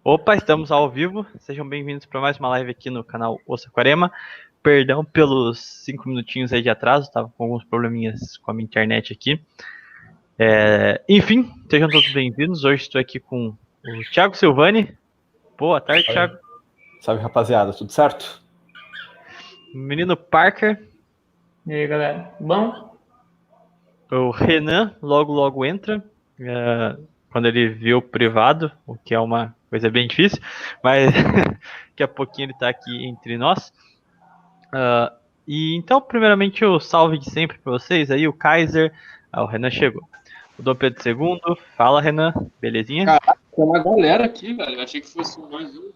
Opa, estamos ao vivo. Sejam bem-vindos para mais uma live aqui no canal Ossaquarema. Perdão pelos 5 minutinhos aí de atraso, estava com alguns probleminhas com a minha internet aqui. Enfim, sejam todos bem-vindos. Hoje estou aqui com o Thiago Silvani. Boa tarde, Thiago. Salve, rapaziada, tudo certo? O menino Parker. E aí, galera, bom? O Renan logo entra. Quando ele viu o privado, o que é uma coisa bem difícil, mas daqui a pouquinho ele está aqui entre nós. E então, primeiramente, o salve de sempre para vocês aí, o Kaiser. O Renan chegou. O Dom Pedro II, fala, Renan, belezinha? Caraca, tem uma galera aqui, velho. Eu achei que fosse mais um.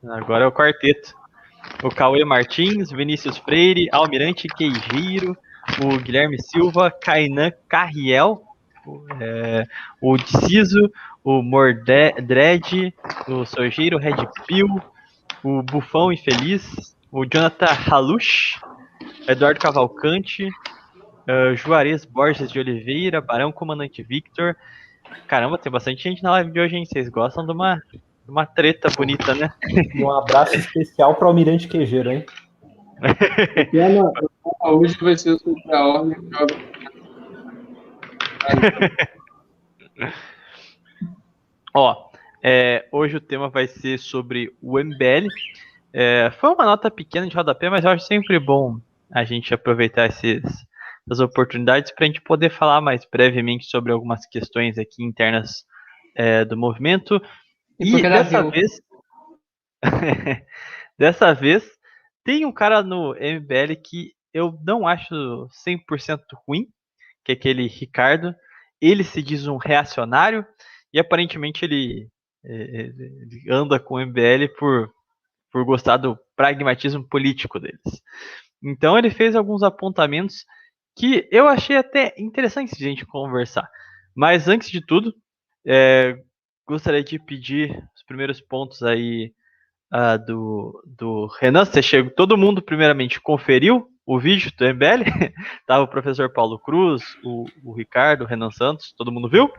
Agora é o quarteto. O Cauê Martins, Vinícius Freire, Almirante Queijeiro, o Guilherme Silva, Kainan Carriel, o Ciso, o Mordred, o Sojeiro Red Pill, o Bufão Infeliz, o Jonathan Halush, Eduardo Cavalcante, Juarez Borges de Oliveira, Barão Comandante Victor. Caramba, tem bastante gente na live de hoje, hein? Vocês gostam de uma treta bonita, né? E um abraço especial para o Almirante Queijeiro, hein? Hoje vai ser sobre a ordem que joga. Hoje o tema vai ser sobre o MBL. Foi uma nota pequena de rodapé, mas eu acho sempre bom a gente aproveitar essas oportunidades para a gente poder falar mais brevemente sobre algumas questões aqui internas do movimento. E dessa vez, tem um cara no MBL que eu não acho 100% ruim, que é aquele Ricardo. Ele se diz um reacionário e aparentemente ele anda com o MBL por gostar do pragmatismo político deles. Então ele fez alguns apontamentos que eu achei até interessante de a gente conversar. Mas antes de tudo, gostaria de pedir os primeiros pontos aí do Renan. Todo mundo primeiramente conferiu o vídeo do MBL? Tava o professor Paulo Cruz, o Ricardo, o Renan Santos, todo mundo viu?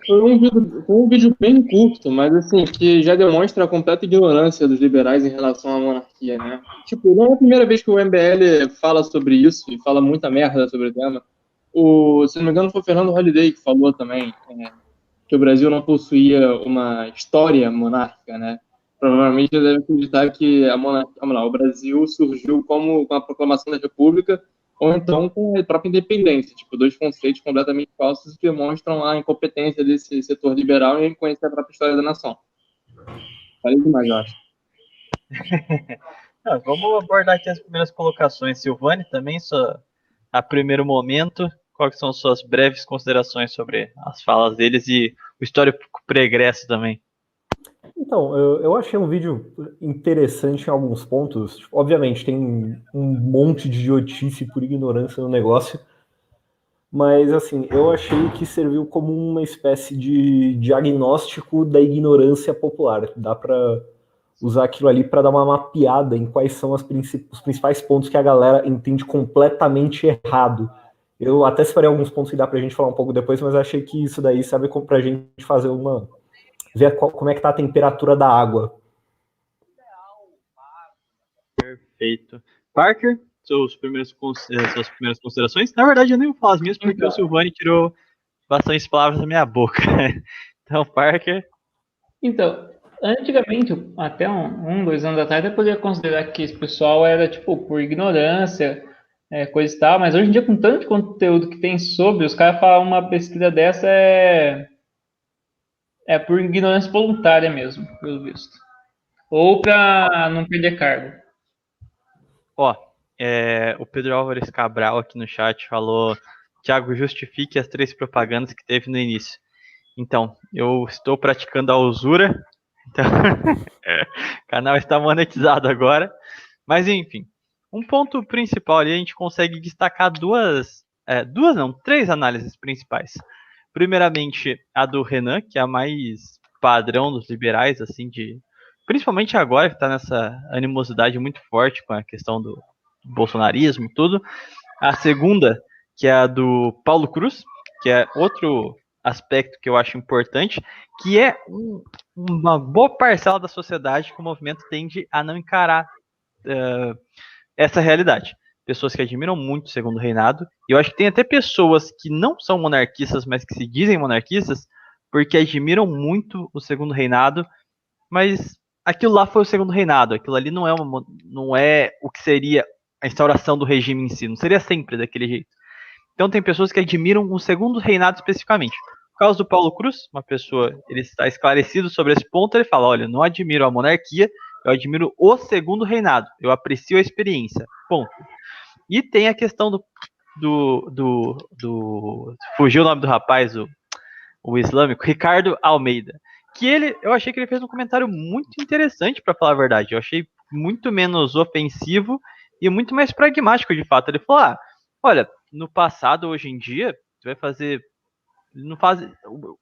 Foi um vídeo bem curto, mas assim, que já demonstra a completa ignorância dos liberais em relação à monarquia, né? Tipo, não é a primeira vez que o MBL fala sobre isso e fala muita merda sobre o tema. Se não me engano, foi o Fernando Holliday que falou também que o Brasil não possuía uma história monárquica, né? Provavelmente ele deve acreditar que o Brasil surgiu com a proclamação da República ou então com a própria independência, tipo, dois conceitos completamente falsos que demonstram a incompetência desse setor liberal em conhecer a própria história da nação. Falei demais, eu acho. Vamos abordar aqui as primeiras colocações. Silvani, também, a primeiro momento, quais são suas breves considerações sobre as falas deles e o histórico pregresso também? Então, eu achei um vídeo interessante em alguns pontos. Tipo, obviamente, tem um monte de idiotice por ignorância no negócio, mas, assim, eu achei que serviu como uma espécie de diagnóstico da ignorância popular. Dá para usar aquilo ali para dar uma mapeada em quais são os principais pontos que a galera entende completamente errado. Eu até separei alguns pontos que dá pra gente falar um pouco depois, mas achei que isso daí serve pra gente fazer ver como é que tá a temperatura da água. Perfeito. Parker, suas primeiras considerações? Na verdade, eu nem vou falar as minhas, porque o Silvani tirou bastante palavras da minha boca. Então, Parker. Então, antigamente, até 2 anos atrás, eu poderia considerar que esse pessoal era, tipo, por ignorância, coisa e tal, mas hoje em dia, com tanto conteúdo que tem sobre, os caras falam uma pesquisa dessa é por ignorância voluntária mesmo, pelo visto. Ou para não perder cargo. O Pedro Álvares Cabral aqui no chat falou: Thiago, justifique as 3 propagandas que teve no início. Então, eu estou praticando a usura. Então, o canal está monetizado agora. Mas enfim, um ponto principal ali, a gente consegue destacar três análises principais. Primeiramente, a do Renan, que é a mais padrão dos liberais, assim, principalmente agora que está nessa animosidade muito forte com a questão do bolsonarismo e tudo. A segunda, que é a do Paulo Cruz, que é outro aspecto que eu acho importante, que é uma boa parcela da sociedade que o movimento tende a não encarar essa realidade. Pessoas que admiram muito o segundo reinado, e eu acho que tem até pessoas que não são monarquistas, mas que se dizem monarquistas, porque admiram muito o segundo reinado, mas aquilo lá foi o segundo reinado, aquilo ali não é o que seria a instauração do regime em si, não seria sempre daquele jeito. Então tem pessoas que admiram o segundo reinado especificamente. No caso do Paulo Cruz, uma pessoa, ele está esclarecido sobre esse ponto, ele fala, olha, não admiro a monarquia, eu admiro o segundo reinado, eu aprecio a experiência, ponto. E tem a questão fugiu o nome do rapaz, o islâmico, Ricardo Almeida, que eu achei que ele fez um comentário muito interessante, para falar a verdade, eu achei muito menos ofensivo e muito mais pragmático, de fato. Ele falou, olha, no passado, hoje em dia, você vai fazer...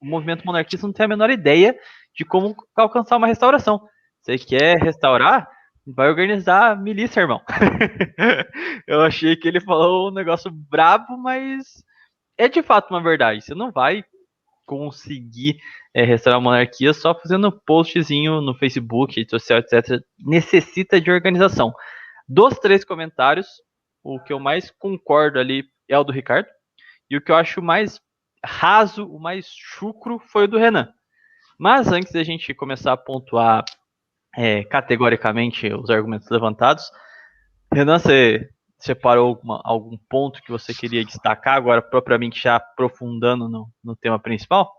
o movimento monarquista não tem a menor ideia de como alcançar uma restauração. Você quer restaurar? Vai organizar milícia, irmão. Eu achei que ele falou um negócio brabo, mas é de fato uma verdade. Você não vai conseguir restaurar a monarquia só fazendo postzinho no Facebook, rede social, etc. Necessita de organização. Dos 3 comentários, o que eu mais concordo ali é o do Ricardo. E o que eu acho mais raso, o mais chucro, foi o do Renan. Mas antes da gente começar a pontuar categoricamente os argumentos levantados, Renan, você separou algum ponto que você queria destacar, agora propriamente já aprofundando no tema principal?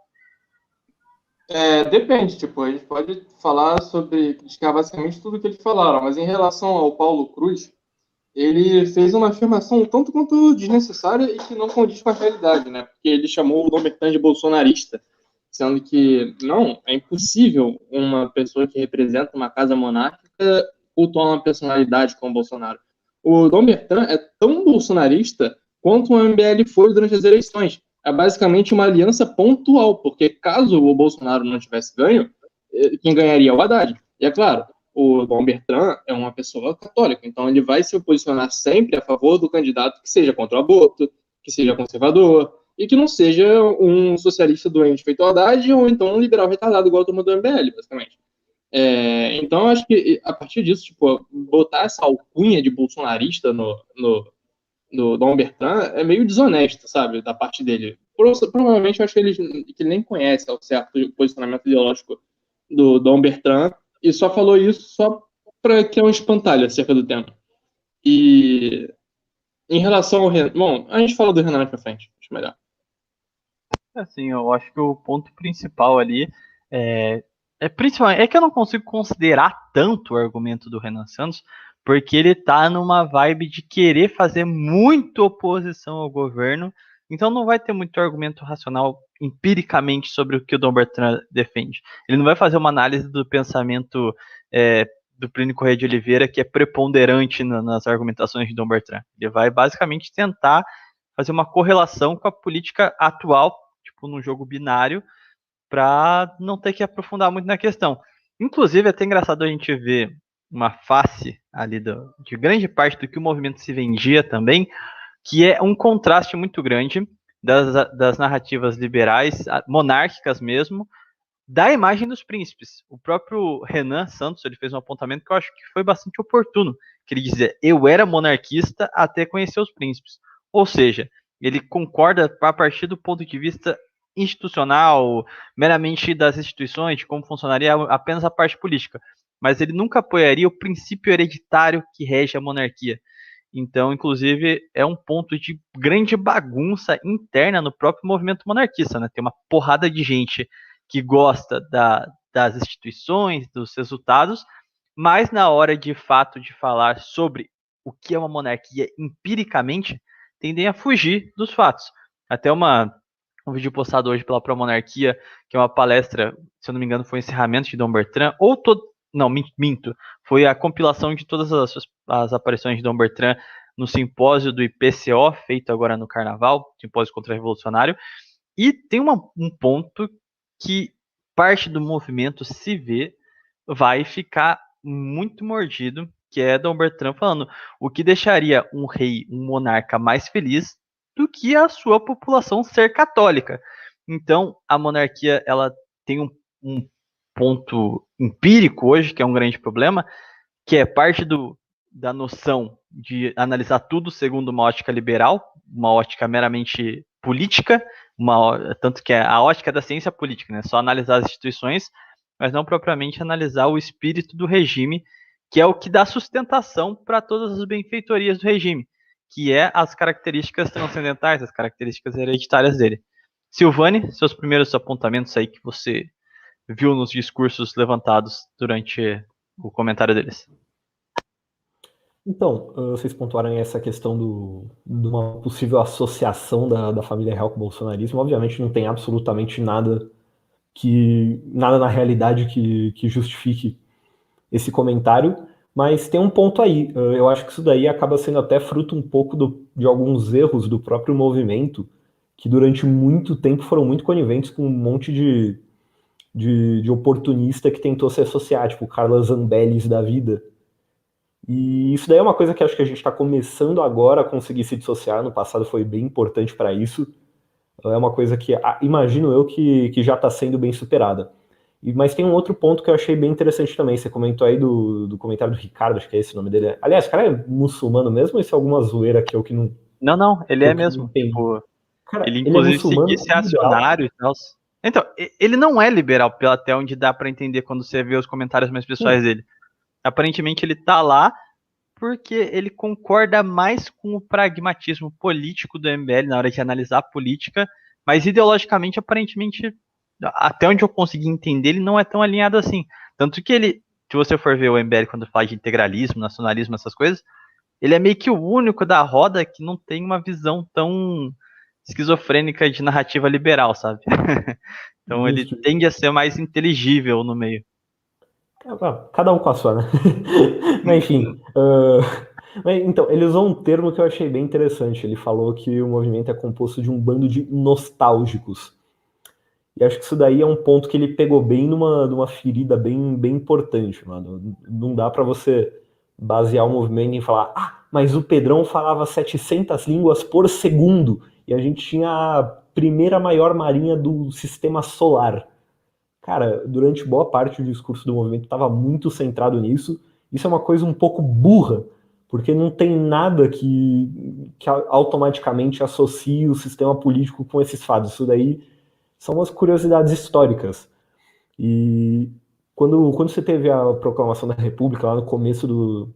Depende, tipo, a gente pode falar sobre, criticar basicamente tudo que eles falaram, mas em relação ao Paulo Cruz, ele fez uma afirmação tanto quanto desnecessária e que não condiz com a realidade, né? Porque ele chamou o Dom Bertrand de bolsonarista, sendo que, não, é impossível uma pessoa que representa uma casa monárquica cultuar uma personalidade como Bolsonaro. O Dom Bertrand é tão bolsonarista quanto o MBL foi durante as eleições. É basicamente uma aliança pontual, porque caso o Bolsonaro não tivesse ganho, quem ganharia é o Haddad. E é claro, o Dom Bertrand é uma pessoa católica, então ele vai se posicionar sempre a favor do candidato que seja contra o aborto, que seja conservador, e que não seja um socialista doente feito Haddad, ou então um liberal retardado igual a turma do MBL, basicamente. Então, eu acho que a partir disso, tipo, botar essa alcunha de bolsonarista no Dom Bertrand é meio desonesto, sabe, da parte dele. Provavelmente eu acho que ele nem conhece ao certo o posicionamento ideológico do Dom Bertrand e só falou isso só para criar um espantalho acerca do tema. E em relação ao Renan... Bom, a gente fala do Renan mais pra frente, acho melhor. Assim, eu acho que o ponto principal ali principalmente, é que eu não consigo considerar tanto o argumento do Renan Santos, porque ele tá numa vibe de querer fazer muito oposição ao governo, então não vai ter muito argumento racional empiricamente sobre o que o Dom Bertrand defende. Ele não vai fazer uma análise do pensamento do Plínio Corrêa de Oliveira, que é preponderante nas argumentações de Dom Bertrand. Ele vai basicamente tentar fazer uma correlação com a política atual, tipo num jogo binário, para não ter que aprofundar muito na questão. Inclusive, é até engraçado a gente ver uma face ali de grande parte do que o movimento se vendia também, que é um contraste muito grande das narrativas liberais, monárquicas mesmo, da imagem dos príncipes. O próprio Renan Santos, ele fez um apontamento que eu acho que foi bastante oportuno, que ele dizia, eu era monarquista até conhecer os príncipes. Ou seja, ele concorda a partir do ponto de vista institucional, meramente das instituições, de como funcionaria apenas a parte política. Mas ele nunca apoiaria o princípio hereditário que rege a monarquia. Então, inclusive, é um ponto de grande bagunça interna no próprio movimento monarquista, né? Tem uma porrada de gente que gosta das instituições, dos resultados, mas na hora de fato de falar sobre o que é uma monarquia empiricamente, tendem a fugir dos fatos. Até um vídeo postado hoje pela Promonarquia, que é uma palestra, se eu não me engano, foi o encerramento de Dom Bertrand, não, minto, foi a compilação de todas as aparições de Dom Bertrand no simpósio do IPCO, feito agora no Carnaval, simpósio contra-revolucionário, e tem um ponto que parte do movimento se vê vai ficar muito mordido, que é Dom Bertrand falando o que deixaria um rei, um monarca mais feliz do que a sua população ser católica. Então, a monarquia ela tem um ponto empírico hoje, que é um grande problema, que é parte da noção de analisar tudo segundo uma ótica liberal, uma ótica meramente política, tanto que é a ótica da ciência política, né? Só analisar as instituições, mas não propriamente analisar o espírito do regime, que é o que dá sustentação para todas as benfeitorias do regime, que é as características transcendentais, as características hereditárias dele. Silvane, seus primeiros apontamentos aí que você viu nos discursos levantados durante o comentário deles. Então, vocês pontuaram aí essa questão de uma possível associação da família real com o bolsonarismo. Obviamente não tem absolutamente nada na realidade que justifique esse comentário, mas tem um ponto aí. Eu acho que isso daí acaba sendo até fruto um pouco de alguns erros do próprio movimento, que durante muito tempo foram muito coniventes com um monte de oportunista que tentou se associar, tipo Carla Zambellis da vida. E isso daí é uma coisa que acho que a gente está começando agora a conseguir se dissociar. No passado foi bem importante para isso. É uma coisa que imagino eu que já está sendo bem superada. Mas tem um outro ponto que eu achei bem interessante também. Você comentou aí do comentário do Ricardo, acho que é esse o nome dele. Aliás, o cara é muçulmano mesmo ou isso é alguma zoeira que eu que não. Não, ele é mesmo. Tipo, Cara, ele ele é inclusive muçulmano seguia esse reacionário e tal. Então, ele não é liberal, até onde dá para entender quando você vê os comentários mais pessoais dele. Aparentemente ele tá lá porque ele concorda mais com o pragmatismo político do MBL na hora de analisar a política, mas ideologicamente, aparentemente, até onde eu consegui entender, ele não é tão alinhado assim. Tanto que ele, se você for ver o MBL quando fala de integralismo, nacionalismo, essas coisas, ele é meio que o único da roda que não tem uma visão tão esquizofrênica de narrativa liberal, sabe? Então ele tende a ser mais inteligível no meio. Cada um com a sua, né? Mas enfim. Então, ele usou um termo que eu achei bem interessante. Ele falou que o movimento é composto de um bando de nostálgicos. E acho que isso daí é um ponto que ele pegou bem numa ferida bem importante, mano. Não dá para você basear o movimento em falar, mas o Pedrão falava 700 línguas por segundo e a gente tinha a primeira maior marinha do sistema solar. Cara, durante boa parte do discurso do movimento estava muito centrado nisso. Isso é uma coisa um pouco burra, porque não tem nada que automaticamente associe o sistema político com esses fatos. Isso daí são umas curiosidades históricas. E quando você teve a proclamação da República, lá no começo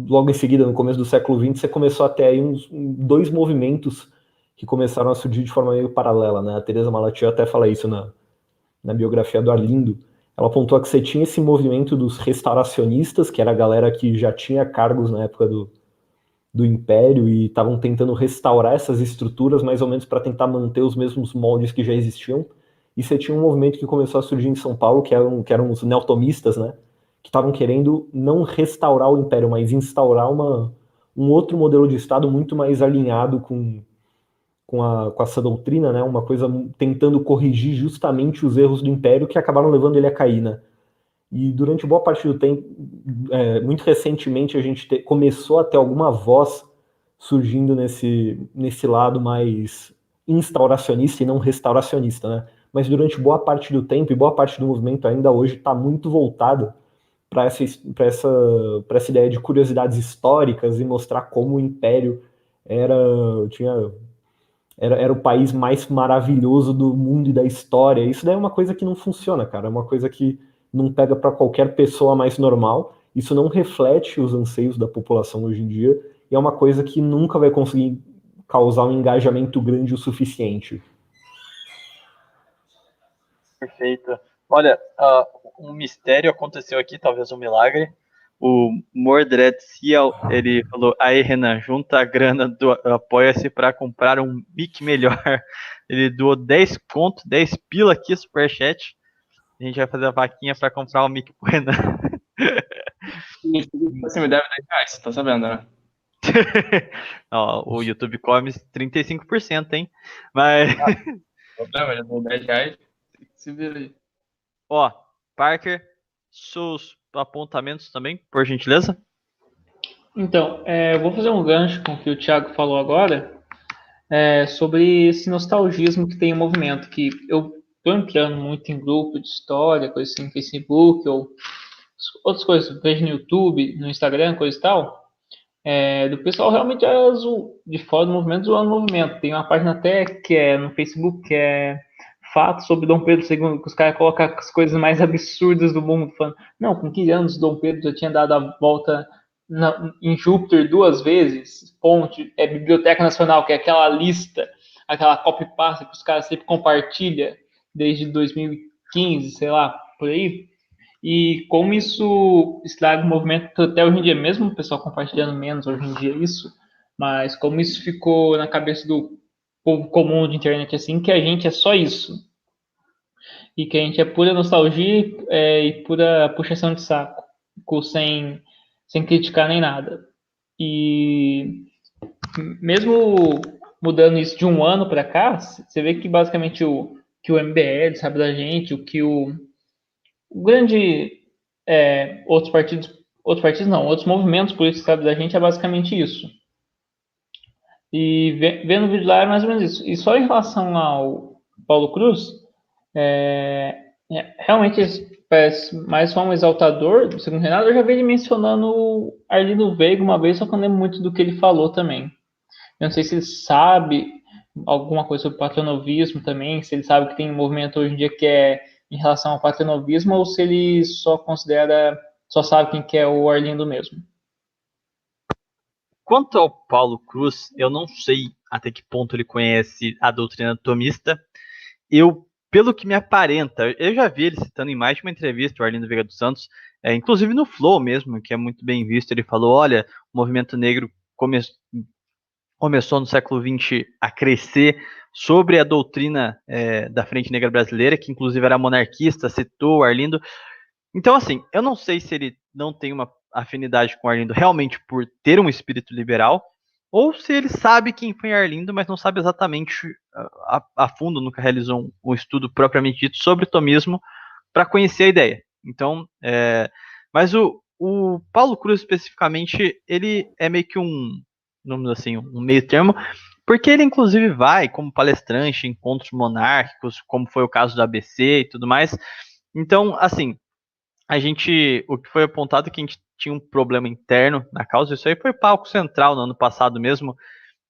logo em seguida, no começo do século XX, você começou a ter aí dois movimentos que começaram a surgir de forma meio paralela, né? A Teresa Malatia até fala isso na biografia do Arlindo. Ela apontou que você tinha esse movimento dos restauracionistas, que era a galera que já tinha cargos na época do Império e estavam tentando restaurar essas estruturas mais ou menos para tentar manter os mesmos moldes que já existiam. E você tinha um movimento que começou a surgir em São Paulo, que eram os neotomistas, né? Que estavam querendo não restaurar o Império, mas instaurar um outro modelo de Estado muito mais alinhado com essa doutrina, né? Uma coisa tentando corrigir justamente os erros do Império que acabaram levando ele a cair, né? E durante boa parte do tempo, muito recentemente, a gente começou a ter alguma voz surgindo nesse lado mais instauracionista e não restauracionista, né? Mas durante boa parte do tempo e boa parte do movimento ainda hoje está muito voltado para essa ideia de curiosidades históricas e mostrar como o Império era o país mais maravilhoso do mundo e da história. Isso daí é uma coisa que não funciona, cara. É uma coisa que não pega para qualquer pessoa mais normal. Isso não reflete os anseios da população hoje em dia. E é uma coisa que nunca vai conseguir causar um engajamento grande o suficiente. Perfeito. Olha, um mistério aconteceu aqui, talvez um milagre. O Mordred Cial, ele falou, aí Renan, junta a grana do Apoia-se para comprar um mic melhor. Ele doou 10 conto, 10 pila aqui, superchat. A gente vai fazer a vaquinha para comprar um mic pro Renan. Você me deve 10 reais, você tá sabendo, né? Ó, o YouTube come 35%, hein? Mas... Problema, já deu 10 reais, se vira aí. Ó, Parker, seus apontamentos também, por gentileza? Então, eu vou fazer um gancho com o que o Thiago falou agora. sobre esse nostalgismo que tem o movimento, que eu tô entrando muito em grupo de história, coisa assim, no Facebook, ou outras coisas, vejo no YouTube, no Instagram, coisa e tal, do pessoal realmente de fora do movimento, zoando o movimento. Tem uma página até que é no Facebook, que é fatos sobre Dom Pedro II, que os caras colocam as coisas mais absurdas do mundo, falando, não, com 15 anos Dom Pedro já tinha dado a volta em Júpiter 2 vezes, ponte, Biblioteca Nacional, que é aquela lista, aquela copy-pasta que os caras sempre compartilham desde 2015, sei lá, por aí. E como isso estraga o movimento até hoje em dia, mesmo o pessoal compartilhando menos hoje em dia isso, mas como isso ficou na cabeça do povo comum de internet assim, que a gente é só isso. E que a gente é pura nostalgia e pura puxação de saco, sem criticar nem nada. E mesmo mudando isso de um ano para cá, você vê que basicamente que o MBL sabe da gente, o que o grande outros partidos não, outros movimentos políticos sabem da gente é basicamente isso. E vendo o vídeo lá é mais ou menos isso. E só em relação ao Paulo Cruz, realmente parece mais só um exaltador, segundo o Renato. Eu já vi ele mencionando o Arlindo Veiga uma vez, só que eu não lembro muito do que ele falou também. Eu não sei se ele sabe alguma coisa sobre patronovismo também, se ele sabe que tem um movimento hoje em dia que é em relação ao patronovismo, ou se ele só sabe quem que é o Arlindo mesmo. Quanto ao Paulo Cruz, eu não sei até que ponto ele conhece a doutrina tomista. Pelo que me aparenta, eu já vi ele citando em mais de uma entrevista o Arlindo Veiga dos Santos, inclusive no Flow mesmo, que é muito bem visto. Ele falou: olha, o movimento negro começou no século XX a crescer sobre a doutrina da Frente Negra Brasileira, que inclusive era monarquista, citou o Arlindo. Então, assim, eu não sei se ele não tem uma afinidade com o Arlindo realmente por ter um espírito liberal, ou se ele sabe quem foi Arlindo, mas não sabe exatamente a fundo, nunca realizou um estudo propriamente dito sobre o tomismo para conhecer a ideia. Então, mas o Paulo Cruz especificamente, ele é meio que vamos assim, um meio termo, porque ele inclusive vai como palestrante em encontros monárquicos, como foi o caso do ABC e tudo mais. Então, assim, o que foi apontado é que a gente tinha um problema interno na causa, isso aí foi palco central no ano passado mesmo,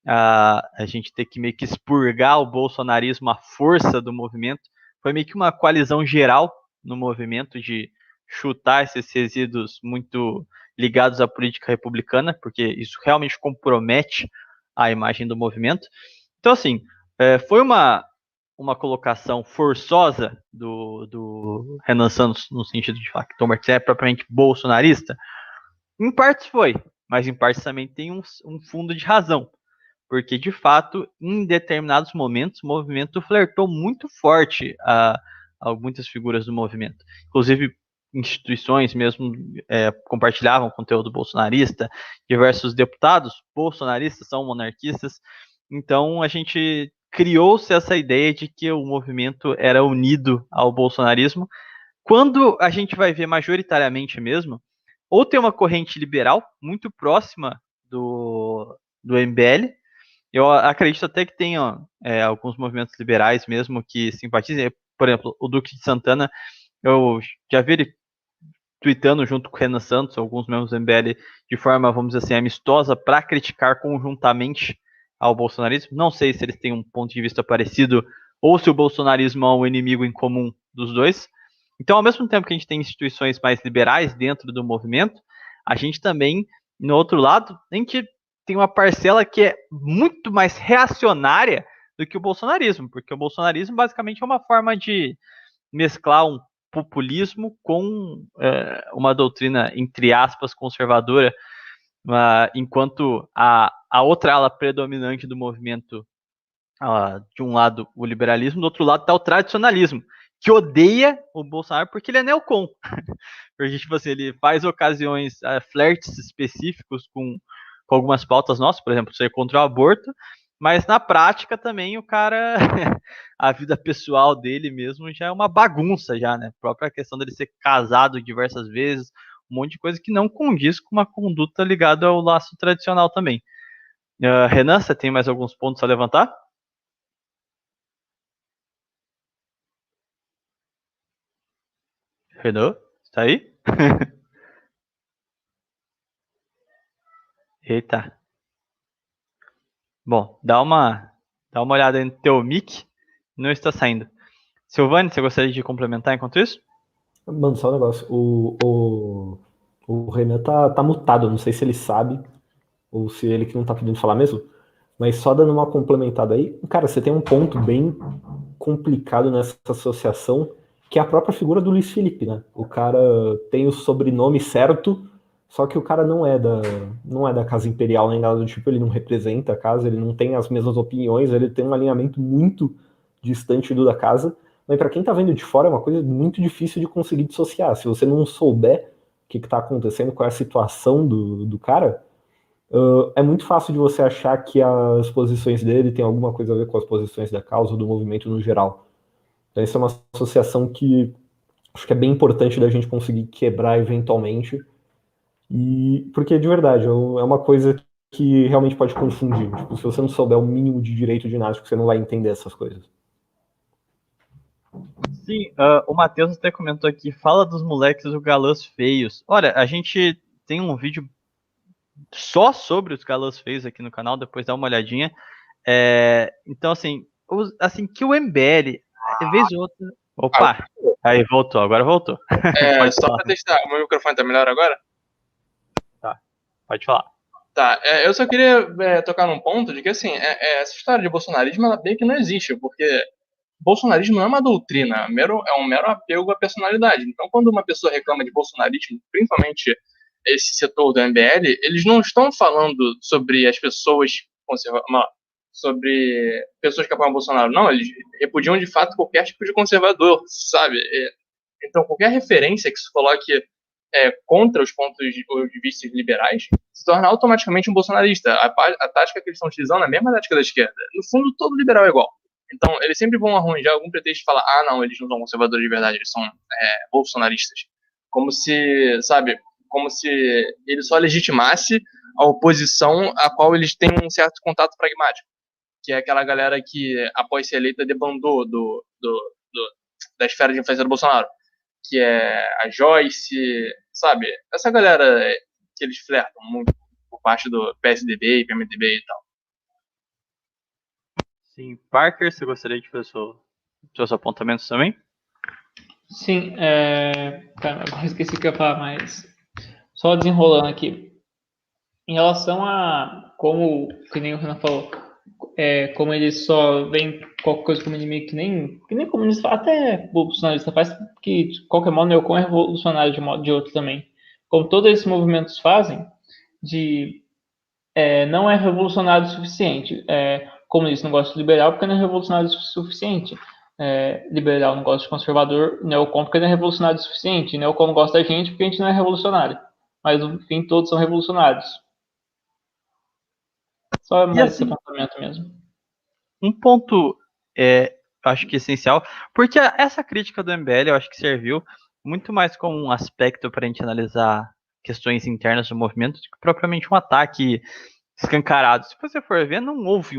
a gente ter que meio que expurgar o bolsonarismo, a força do movimento, foi meio que uma coalizão geral no movimento de chutar esses resíduos muito ligados à política republicana, porque isso realmente compromete a imagem do movimento. Então, assim, foi uma colocação forçosa do Renan Santos, no sentido de falar que Tom Martins é propriamente bolsonarista? Em partes foi, mas em partes também tem um fundo de razão. Porque, de fato, em determinados momentos, o movimento flertou muito forte a muitas figuras do movimento. Inclusive, instituições mesmo compartilhavam conteúdo bolsonarista, diversos deputados bolsonaristas são monarquistas. Então, a gente criou-se essa ideia de que o movimento era unido ao bolsonarismo, quando a gente vai ver majoritariamente mesmo, ou tem uma corrente liberal muito próxima do MBL. Eu acredito até que tenha alguns movimentos liberais mesmo que simpatizem. Por exemplo, o Duque de Santana, eu já vi ele tweetando junto com o Renan Santos, alguns membros do MBL, de forma, vamos dizer assim, amistosa, para criticar conjuntamente ao bolsonarismo. Não sei se eles têm um ponto de vista parecido ou se o bolsonarismo é um inimigo em comum dos dois. Então, ao mesmo tempo que a gente tem instituições mais liberais dentro do movimento, a gente também, no outro lado, a gente tem uma parcela que é muito mais reacionária do que o bolsonarismo, porque o bolsonarismo basicamente é uma forma de mesclar um populismo com uma doutrina, entre aspas, conservadora, enquanto a outra ala predominante do movimento, de um lado o liberalismo, do outro lado está o tradicionalismo, que odeia o Bolsonaro porque ele é neocon. Porque, tipo assim, ele faz ocasiões, flertes específicos com algumas pautas nossas, por exemplo, ser contra o aborto, mas na prática também o cara, a vida pessoal dele mesmo já é uma bagunça já, né? A própria questão dele ser casado diversas vezes, um monte de coisa que não condiz com uma conduta ligada ao laço tradicional também. Renan, você tem mais alguns pontos a levantar? Renan, está aí? Eita. Bom, dá uma olhada no teu mic. Não está saindo. Silvane, você gostaria de complementar enquanto isso? Mano, só um negócio. O Renan tá mutado, não sei se ele sabe ou se ele que não tá podendo falar mesmo. Mas só dando uma complementada aí, cara, você tem um ponto bem complicado nessa associação, que é a própria figura do Luiz Felipe, né? O cara tem o sobrenome certo, só que o cara não é da Casa Imperial nem nada do tipo, ele não representa a casa, ele não tem as mesmas opiniões, ele tem um alinhamento muito distante do da casa. Mas para quem tá vendo de fora é uma coisa muito difícil de conseguir dissociar. Se você não souber o que tá acontecendo, qual é a situação do cara, é muito fácil de você achar que as posições dele têm alguma coisa a ver com as posições da causa ou do movimento no geral. Então, isso é uma associação que acho que é bem importante da gente conseguir quebrar eventualmente. E porque, de verdade, é uma coisa que realmente pode confundir. Tipo, se você não souber o mínimo de direito dinástico, você não vai entender essas coisas. Sim, o Matheus até comentou aqui, fala dos moleques do galãs feios. Olha, a gente tem um vídeo só sobre os galãs feios aqui no canal, depois dá uma olhadinha. Então, assim, que o MBL, de vez ou outra... Opa, aí voltou, agora voltou. Só pra testar, o meu microfone tá melhor agora? Tá, pode falar. Tá, eu só queria tocar num ponto de que, assim, essa história de bolsonarismo, ela bem que não existe, porque bolsonarismo não é uma doutrina, é um mero apego à personalidade. Então, quando uma pessoa reclama de bolsonarismo, principalmente esse setor do MBL, eles não estão falando sobre as pessoas sobre pessoas que apoiam Bolsonaro. Não, eles repudiam de fato qualquer tipo de conservador, sabe? Então, qualquer referência que se coloque contra os pontos de vista liberais se torna automaticamente um bolsonarista. A tática que eles estão utilizando é a mesma tática da esquerda. No fundo, todo liberal é igual. Então, eles sempre vão arranjar algum pretexto de falar: ah, não, eles não são conservadores de verdade, eles são bolsonaristas. Como se, sabe, como se ele só legitimasse a oposição a qual eles têm um certo contato pragmático, que é aquela galera que, após ser eleita, debandou da esfera de influência do Bolsonaro, que é a Joyce, sabe? Essa galera que eles flertam muito por parte do PSDB e PMDB e tal. Sim, Parker, você gostaria de fazer seus apontamentos também? Sim, cara, agora esqueci o que eu ia falar, mas só desenrolando aqui. Em relação a como, que nem o Renan falou, como eles só veem qualquer coisa como inimigo, que nem comunista, até bolsonarista faz, que de qualquer modo neocon é revolucionário de um modo de outro também. Como todos esses movimentos fazem, não é revolucionário o suficiente. Comunista não gosta de liberal porque não é revolucionário o suficiente. Liberal não gosta de conservador, neocon porque não é revolucionário o suficiente. Neocon não gosta da gente porque a gente não é revolucionário. Mas no fim todos são revolucionários. Só mais esse apontamento mesmo. Um ponto, acho que essencial, porque essa crítica do MBL eu acho que serviu muito mais como um aspecto para a gente analisar questões internas do movimento do que propriamente um ataque escancarado. Se você for ver, não houve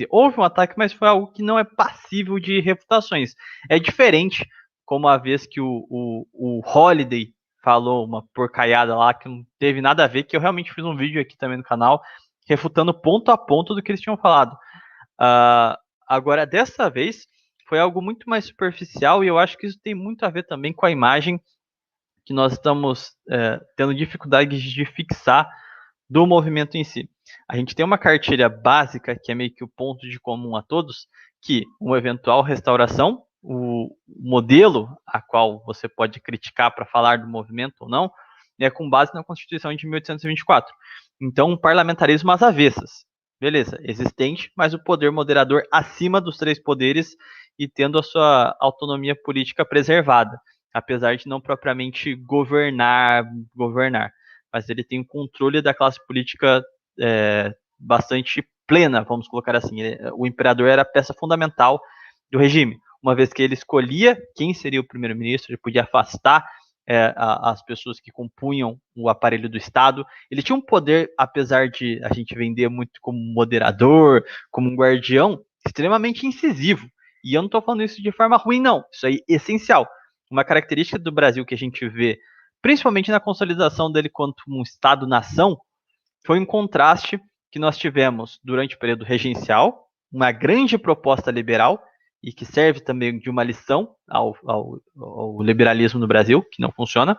houve um ataque, mas foi algo que não é passível de refutações. É diferente como a vez que o Holiday falou uma porcaiada lá que não teve nada a ver, que eu realmente fiz um vídeo aqui também no canal refutando ponto a ponto do que eles tinham falado. Agora, dessa vez, foi algo muito mais superficial e eu acho que isso tem muito a ver também com a imagem que nós estamos tendo dificuldade de fixar do movimento em si. A gente tem uma cartilha básica, que é meio que o ponto de comum a todos, que uma eventual restauração, o modelo a qual você pode criticar para falar do movimento ou não, é com base na Constituição de 1824. Então, um parlamentarismo às avessas. Beleza, existente, mas o poder moderador acima dos três poderes e tendo a sua autonomia política preservada, apesar de não propriamente governar, mas ele tem um controle da classe política bastante plena, vamos colocar assim. O imperador era a peça fundamental do regime, uma vez que ele escolhia quem seria o primeiro-ministro, ele podia afastar as pessoas que compunham o aparelho do Estado. Ele tinha um poder, apesar de a gente vender muito como moderador, como um guardião, extremamente incisivo. E eu não estou falando isso de forma ruim, não. Isso aí é essencial. Uma característica do Brasil que a gente vê, principalmente na consolidação dele quanto um Estado-nação, foi um contraste que nós tivemos durante o período regencial, uma grande proposta liberal, e que serve também de uma lição ao liberalismo no Brasil, que não funciona,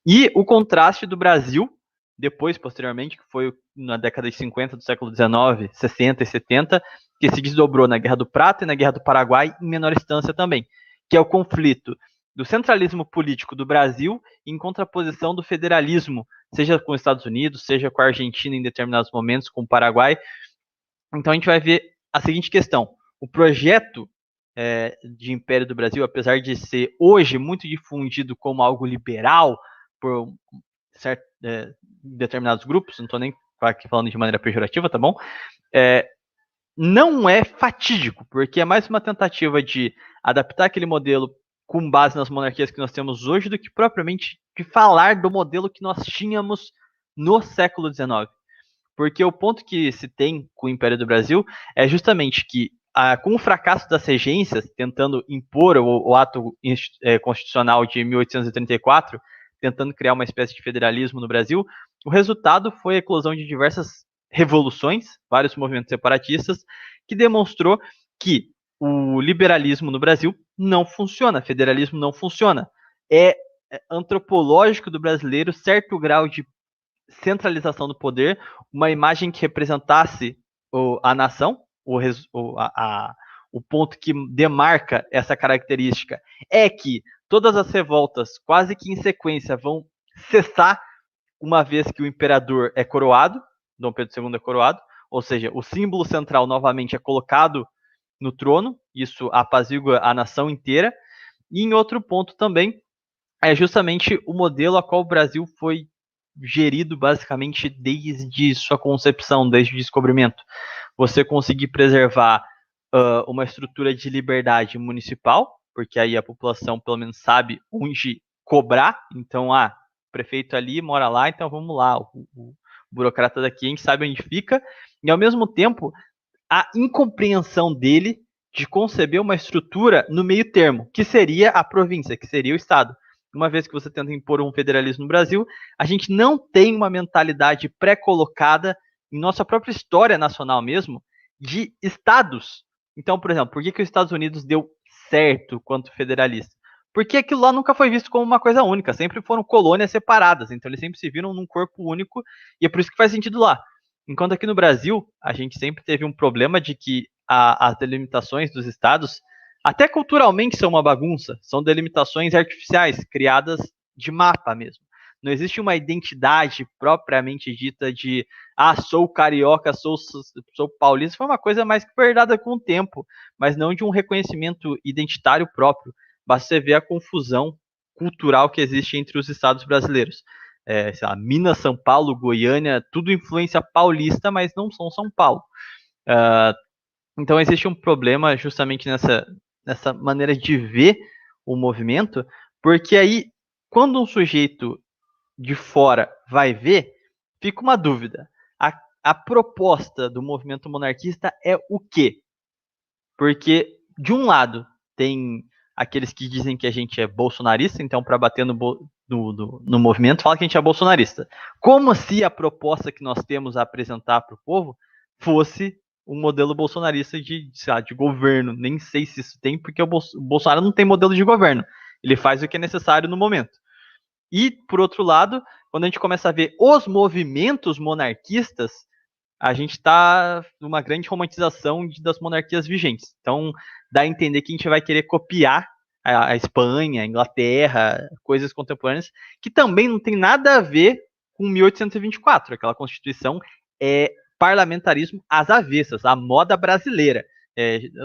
e o contraste do Brasil, depois, posteriormente, que foi na década de 50 do século XIX, 60 e 70, que se desdobrou na Guerra do Prata e na Guerra do Paraguai, em menor instância também, que é o conflito do centralismo político do Brasil em contraposição do federalismo, seja com os Estados Unidos, seja com a Argentina em determinados momentos, com o Paraguai. Então a gente vai ver a seguinte questão: o projeto de Império do Brasil, apesar de ser hoje muito difundido como algo liberal por determinados grupos, não estou nem aqui falando de maneira pejorativa, tá bom? Não é fatídico, porque é mais uma tentativa de adaptar aquele modelo com base nas monarquias que nós temos hoje do que propriamente de falar do modelo que nós tínhamos no século XIX. Porque o ponto que se tem com o Império do Brasil é justamente que, com o fracasso das regências, tentando impor o ato constitucional de 1834, tentando criar uma espécie de federalismo no Brasil, o resultado foi a eclosão de diversas revoluções, vários movimentos separatistas, que demonstrou que o liberalismo no Brasil não funciona, federalismo não funciona. É antropológico do brasileiro certo grau de centralização do poder, uma imagem que representasse a nação, o ponto que demarca essa característica é que todas as revoltas, quase que em sequência, vão cessar uma vez que o imperador é coroado, Dom Pedro II é coroado, ou seja, o símbolo central novamente é colocado no trono, isso apazigua a nação inteira. E em outro ponto também, é justamente o modelo a qual o Brasil foi gerido basicamente desde sua concepção, desde o descobrimento. Você conseguir preservar uma estrutura de liberdade municipal, porque aí a população pelo menos sabe onde cobrar, então, o prefeito ali mora lá, então vamos lá, o burocrata daqui a gente sabe onde fica, e ao mesmo tempo a incompreensão dele de conceber uma estrutura no meio termo, que seria a província, que seria o Estado. Uma vez que você tenta impor um federalismo no Brasil, a gente não tem uma mentalidade pré-colocada em nossa própria história nacional mesmo, de estados. Então, por exemplo, por que os Estados Unidos deu certo quanto federalista? Porque aquilo lá nunca foi visto como uma coisa única, sempre foram colônias separadas, então eles sempre se viram num corpo único, e é por isso que faz sentido lá. Enquanto aqui no Brasil, a gente sempre teve um problema de que as delimitações dos estados, até culturalmente, são uma bagunça, são delimitações artificiais, criadas de mapa mesmo. Não existe uma identidade propriamente dita de sou carioca, sou paulista, foi uma coisa mais que perdada com o tempo, mas não de um reconhecimento identitário próprio. Basta você ver a confusão cultural que existe entre os estados brasileiros. Sei lá, Minas, São Paulo, Goiânia, tudo influência paulista, mas não são São Paulo. Então existe um problema justamente nessa maneira de ver o movimento, porque aí, quando um sujeito de fora vai ver, fica uma dúvida. A proposta do movimento monarquista é o quê? Porque, de um lado, tem aqueles que dizem que a gente é bolsonarista, então, para bater no movimento, fala que a gente é bolsonarista. Como se a proposta que nós temos a apresentar para o povo fosse um modelo bolsonarista de governo. Nem sei se isso tem, porque o Bolsonaro não tem modelo de governo. Ele faz o que é necessário no momento. E, por outro lado, quando a gente começa a ver os movimentos monarquistas, a gente está numa grande romantização das monarquias vigentes. Então, dá a entender que a gente vai querer copiar a Espanha, a Inglaterra, coisas contemporâneas, que também não tem nada a ver com 1824. Aquela Constituição é parlamentarismo às avessas, a moda brasileira.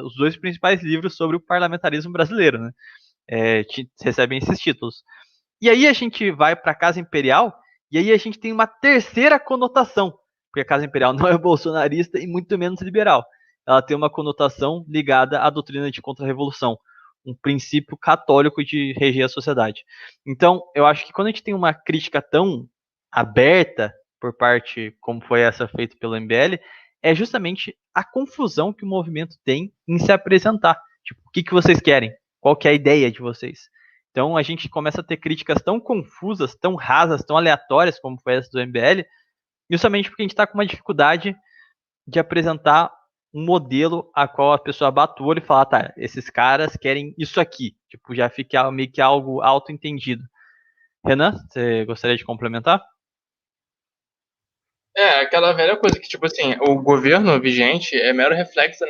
Os dois principais livros sobre o parlamentarismo brasileiro, né? Recebem esses títulos. E aí a gente vai para a Casa Imperial, e aí a gente tem uma terceira conotação, porque a Casa Imperial não é bolsonarista e muito menos liberal. Ela tem uma conotação ligada à doutrina de contra-revolução. um princípio católico de reger a sociedade. Então, eu acho que quando a gente tem uma crítica tão aberta por parte, como foi essa feita pelo MBL, é justamente a confusão que o movimento tem em se apresentar. Tipo, o que vocês querem? Qual que é a ideia de vocês? Então a gente começa a ter críticas tão confusas, tão rasas, tão aleatórias como foi essa do MBL, justamente porque a gente está com uma dificuldade de apresentar um modelo a qual a pessoa bate o olho e fala, tá, esses caras querem isso aqui. Tipo, já fica meio que algo auto-entendido. Renan, você gostaria de complementar? Aquela velha coisa que, tipo assim, o governo vigente é mero reflexo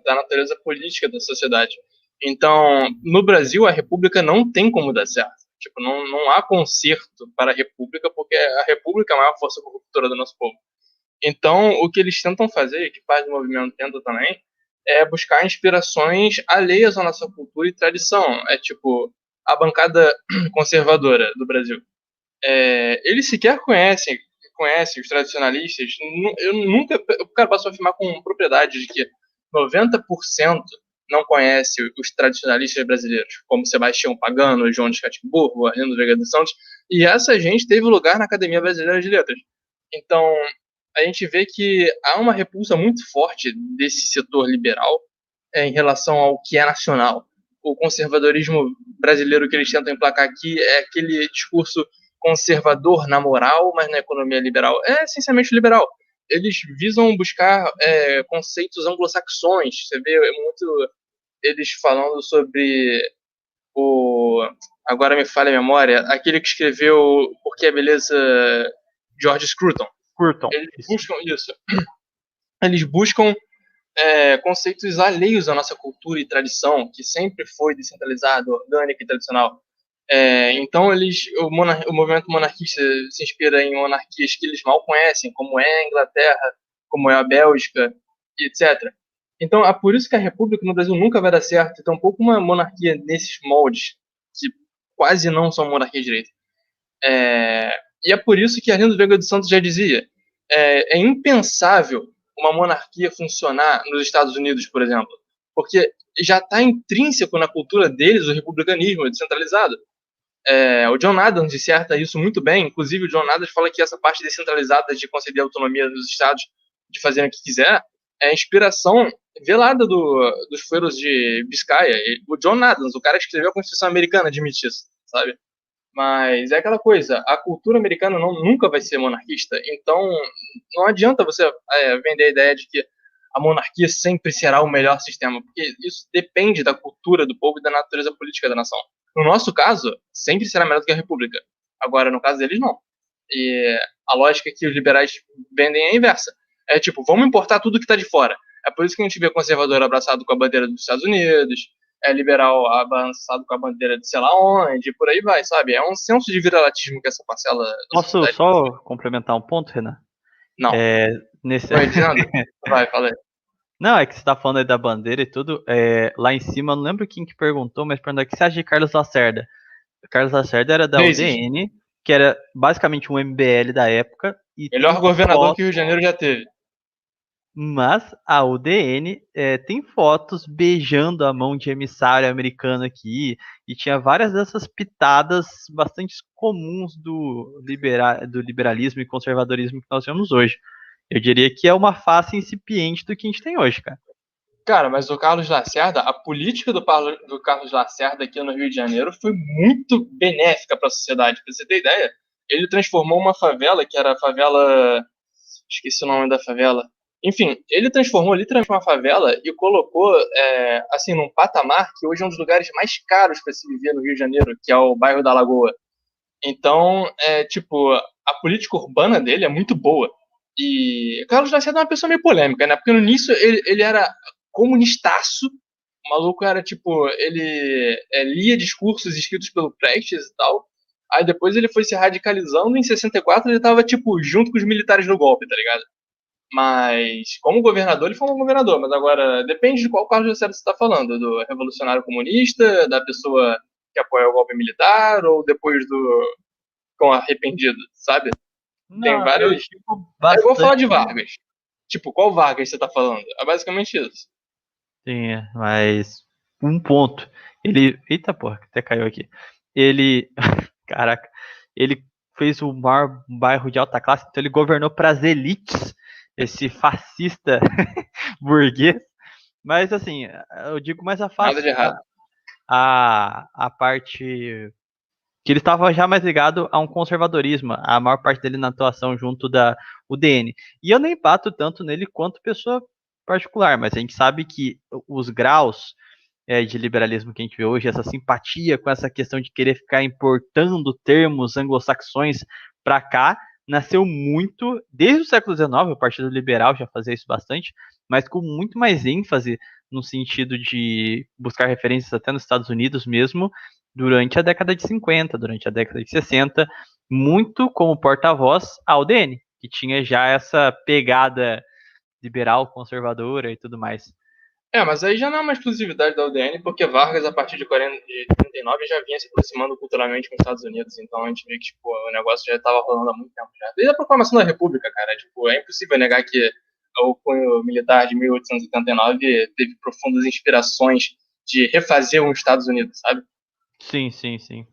da natureza política da sociedade. Então, no Brasil, a república não tem como dar certo. Tipo, não há conserto para a república, porque a república é a maior força corruptora do nosso povo. Então, o que eles tentam fazer, que faz o movimento tenta também, é buscar inspirações alheias à nossa cultura e tradição. É tipo, a bancada conservadora do Brasil. Eles sequer conhecem os tradicionalistas. Eu nunca, o cara posso afirmar com propriedade de que 90% não conhece os tradicionalistas brasileiros, como Sebastião Pagano, João de Catimburgo, Arlindo Veiga dos Santos, e essa gente teve lugar na Academia Brasileira de Letras. Então, a gente vê que há uma repulsa muito forte desse setor liberal em relação ao que é nacional. O conservadorismo brasileiro que eles tentam emplacar aqui é aquele discurso conservador na moral, mas na economia liberal. É essencialmente liberal. Eles visam buscar conceitos anglo-saxões. Você vê muito eles falando sobre o... Agora me falha a memória. Aquele que escreveu Por que a Beleza, George Scruton. Curtam. Eles buscam isso. Eles buscam conceitos alheios à nossa cultura e tradição, que sempre foi descentralizado, orgânica e tradicional. Então o movimento monarquista se inspira em monarquias que eles mal conhecem, como é a Inglaterra, como é a Bélgica, etc. Então é por isso que a república no Brasil nunca vai dar certo, tampouco uma monarquia nesses moldes, que quase não são monarquias direito. E é por isso que Arlindo Veiga dos Santos já dizia, é impensável uma monarquia funcionar nos Estados Unidos, por exemplo, porque já está intrínseco na cultura deles o republicanismo descentralizado. O John Adams disserta isso muito bem, inclusive o John Adams fala que essa parte descentralizada de conceder autonomia dos estados, de fazer o que quiser, é a inspiração velada dos fueros de Biscaia. O John Adams, o cara que escreveu a Constituição Americana, admite isso, sabe? Mas é aquela coisa, a cultura americana nunca vai ser monarquista, então não adianta você vender a ideia de que a monarquia sempre será o melhor sistema, porque isso depende da cultura do povo e da natureza política da nação. No nosso caso, sempre será melhor do que a república. Agora, no caso deles, não. E a lógica que os liberais vendem é a inversa. É tipo, vamos importar tudo que está de fora. É por isso que a gente vê conservador abraçado com a bandeira dos Estados Unidos, liberal avançado com a bandeira de sei lá onde, por aí vai, sabe? É um senso de viralatismo que essa parcela... Posso só complementar um ponto, Renan? Não. Nesse... Não entendi nada. Vai, fala aí. Não, é que você tá falando aí da bandeira e tudo. Lá em cima, eu não lembro quem que perguntou, mas perguntou o que você acha de Carlos Lacerda. Carlos Lacerda era da UDN, que era basicamente um MBL da época. E melhor governador que o Rio de Janeiro já teve. Mas a UDN tem fotos beijando a mão de emissário americano aqui. E tinha várias dessas pitadas bastante comuns do liberalismo e conservadorismo que nós temos hoje. Eu diria que é uma face incipiente do que a gente tem hoje, cara. Cara, mas o Carlos Lacerda, a política do Carlos Lacerda aqui no Rio de Janeiro foi muito benéfica para a sociedade. Pra você ter ideia, ele transformou uma favela, que era a favela... Esqueci o nome da favela. Enfim, ele transformou literalmente uma favela e colocou, assim, num patamar que hoje é um dos lugares mais caros para se viver no Rio de Janeiro, que é o bairro da Lagoa. Então, tipo, a política urbana dele é muito boa. E Carlos Lacerda é uma pessoa meio polêmica, né? Porque no início ele era comunistaço, o maluco era tipo, ele lia discursos escritos pelo Prestes e tal. Aí depois ele foi se radicalizando, em 64 ele tava tipo junto com os militares no golpe, tá ligado? Mas como governador ele foi um governador, mas agora depende de qual Carlos Lacerda você tá falando, do revolucionário comunista, da pessoa que apoia o golpe militar ou depois do com arrependido, sabe? Não, tem vários. É igual falar de Vargas. Tipo, qual Vargas você tá falando? É basicamente isso. Sim, mas um ponto. Ele... Eita porra, até caiu aqui. Ele... Caraca. Ele fez o maior bairro de alta classe, então ele governou para as elites, esse fascista burguês. Mas assim, eu digo mais Nada de errado. a parte que ele estava já mais ligado a um conservadorismo, a maior parte dele na atuação junto da UDN. E eu nem bato tanto nele quanto pessoa particular, mas a gente sabe que os graus de liberalismo que a gente vê hoje, essa simpatia com essa questão de querer ficar importando termos anglo-saxões para cá, nasceu muito desde o século XIX, o Partido Liberal já fazia isso bastante, mas com muito mais ênfase no sentido de buscar referências até nos Estados Unidos mesmo, durante a década de 50, durante a década de 60, muito como porta-voz a UDN, que tinha já essa pegada liberal, conservadora e tudo mais. Mas aí já não é uma exclusividade da UDN, porque Vargas, a partir de 39, já vinha se aproximando culturalmente com os Estados Unidos. Então a gente vê que tipo, o negócio já estava rolando há muito tempo já. Desde a proclamação da República, cara. Tipo, é impossível negar que o cunho militar de 1889 teve profundas inspirações de refazer os Estados Unidos, sabe? Sim, sim, sim.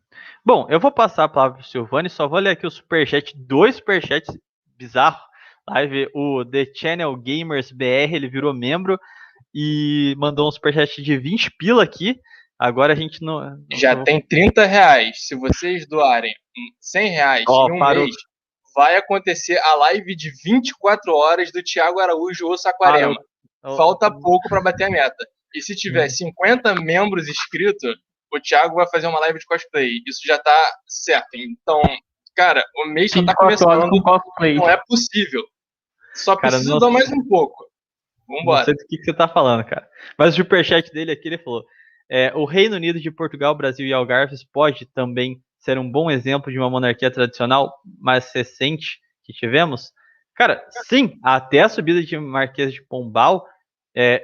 Bom, eu vou passar a palavra pro Silvani, só vou ler aqui o superchat, 2 superchats bizarros. Live, o The Channel Gamers BR, ele virou membro e mandou um superchat de 20 pila aqui. Agora a gente não Já tem R$30. Se vocês doarem R$100 em um mês, vai acontecer a live de 24 horas do Thiago Araújo ou Saquarema. Falta pouco para bater a meta. E se tiver 50 membros inscritos, o Thiago vai fazer uma live de cosplay. Isso já tá certo. Então, cara, o mês só tá começando. Não é possível. Só precisa dar mais um pouco. Vambora. Não sei do que você tá falando, cara. Mas o superchat dele aqui, ele falou: o Reino Unido de Portugal, Brasil e Algarves pode também ser um bom exemplo de uma monarquia tradicional mais recente que tivemos? Cara, sim, até a subida de Marquês de Pombal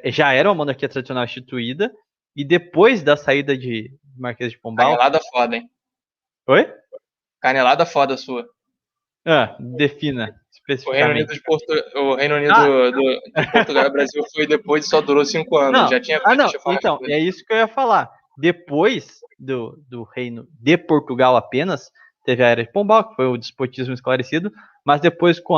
já era uma monarquia tradicional instituída, e depois da saída de Marquês de Pombal... Canelada foda, hein? Oi? Canelada foda sua. Defina O especificamente. Reino Unido de Portugal e Brasil foi depois e só durou 5 anos. Não. Já tinha Então, é isso que eu ia falar. Depois do Reino de Portugal apenas, teve a Era de Pombal, que foi o despotismo esclarecido, mas depois com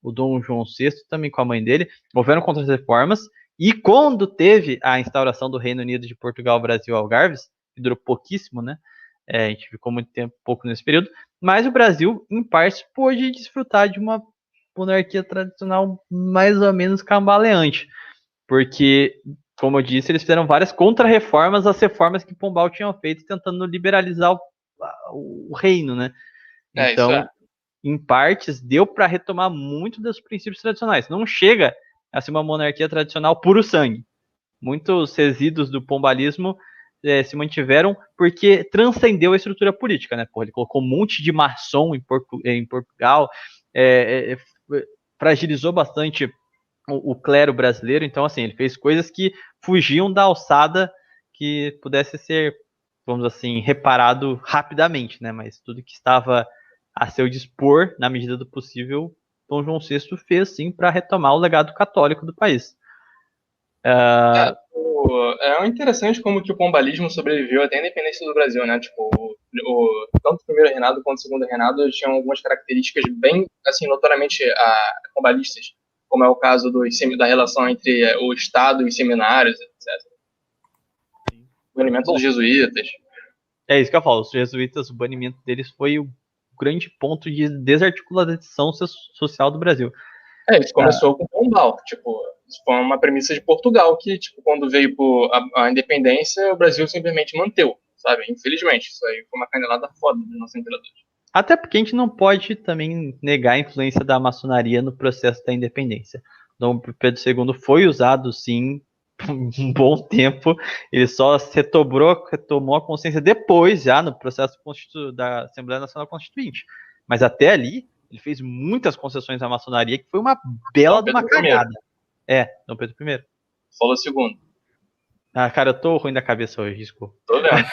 o Dom João VI, também com a mãe dele, houveram contra-reformas, e quando teve a instauração do Reino Unido de Portugal, Brasil e Algarves, que durou pouquíssimo, né? A gente ficou muito tempo, pouco nesse período, mas o Brasil, em parte, pôde desfrutar de uma monarquia tradicional mais ou menos cambaleante, porque, como eu disse, eles fizeram várias contra-reformas às reformas que Pombal tinham feito, tentando liberalizar o reino, né? Então, em partes, deu para retomar muito dos princípios tradicionais. Não chega a ser uma monarquia tradicional puro sangue. Muitos resíduos do pombalismo se mantiveram porque transcendeu a estrutura política, né? Ele colocou um monte de maçom em Portugal, fragilizou bastante o clero brasileiro. Então, assim, ele fez coisas que fugiam da alçada que pudesse ser, vamos assim, reparado rapidamente, né? Mas tudo que estava a seu dispor, na medida do possível, Dom João VI fez, sim, para retomar o legado católico do país. É interessante como que o pombalismo sobreviveu até a independência do Brasil, né? Tipo, tanto o primeiro reinado quanto o segundo reinado tinham algumas características bem, assim, notoriamente pombalistas, como é o caso da relação entre o Estado e os seminários, etc. O banimento dos jesuítas. É isso que eu falo, os jesuítas, o banimento deles foi o grande ponto de desarticulação social do Brasil. Isso começou com Pombal, tipo, isso foi uma premissa de Portugal, que, tipo, quando veio a independência, o Brasil simplesmente manteve, sabe? Infelizmente, isso aí foi uma canelada foda do nosso imperador. Até porque a gente não pode também negar a influência da maçonaria no processo da independência. Dom Pedro II foi usado, sim, um bom tempo. Ele só retomou a consciência depois, já no processo da Assembleia Nacional Constituinte. Mas até ali, ele fez muitas concessões à maçonaria, que foi uma bela de uma cagada. Dom Pedro I. Falou segundo. Cara, eu tô ruim da cabeça hoje, desculpa. Tô vendo.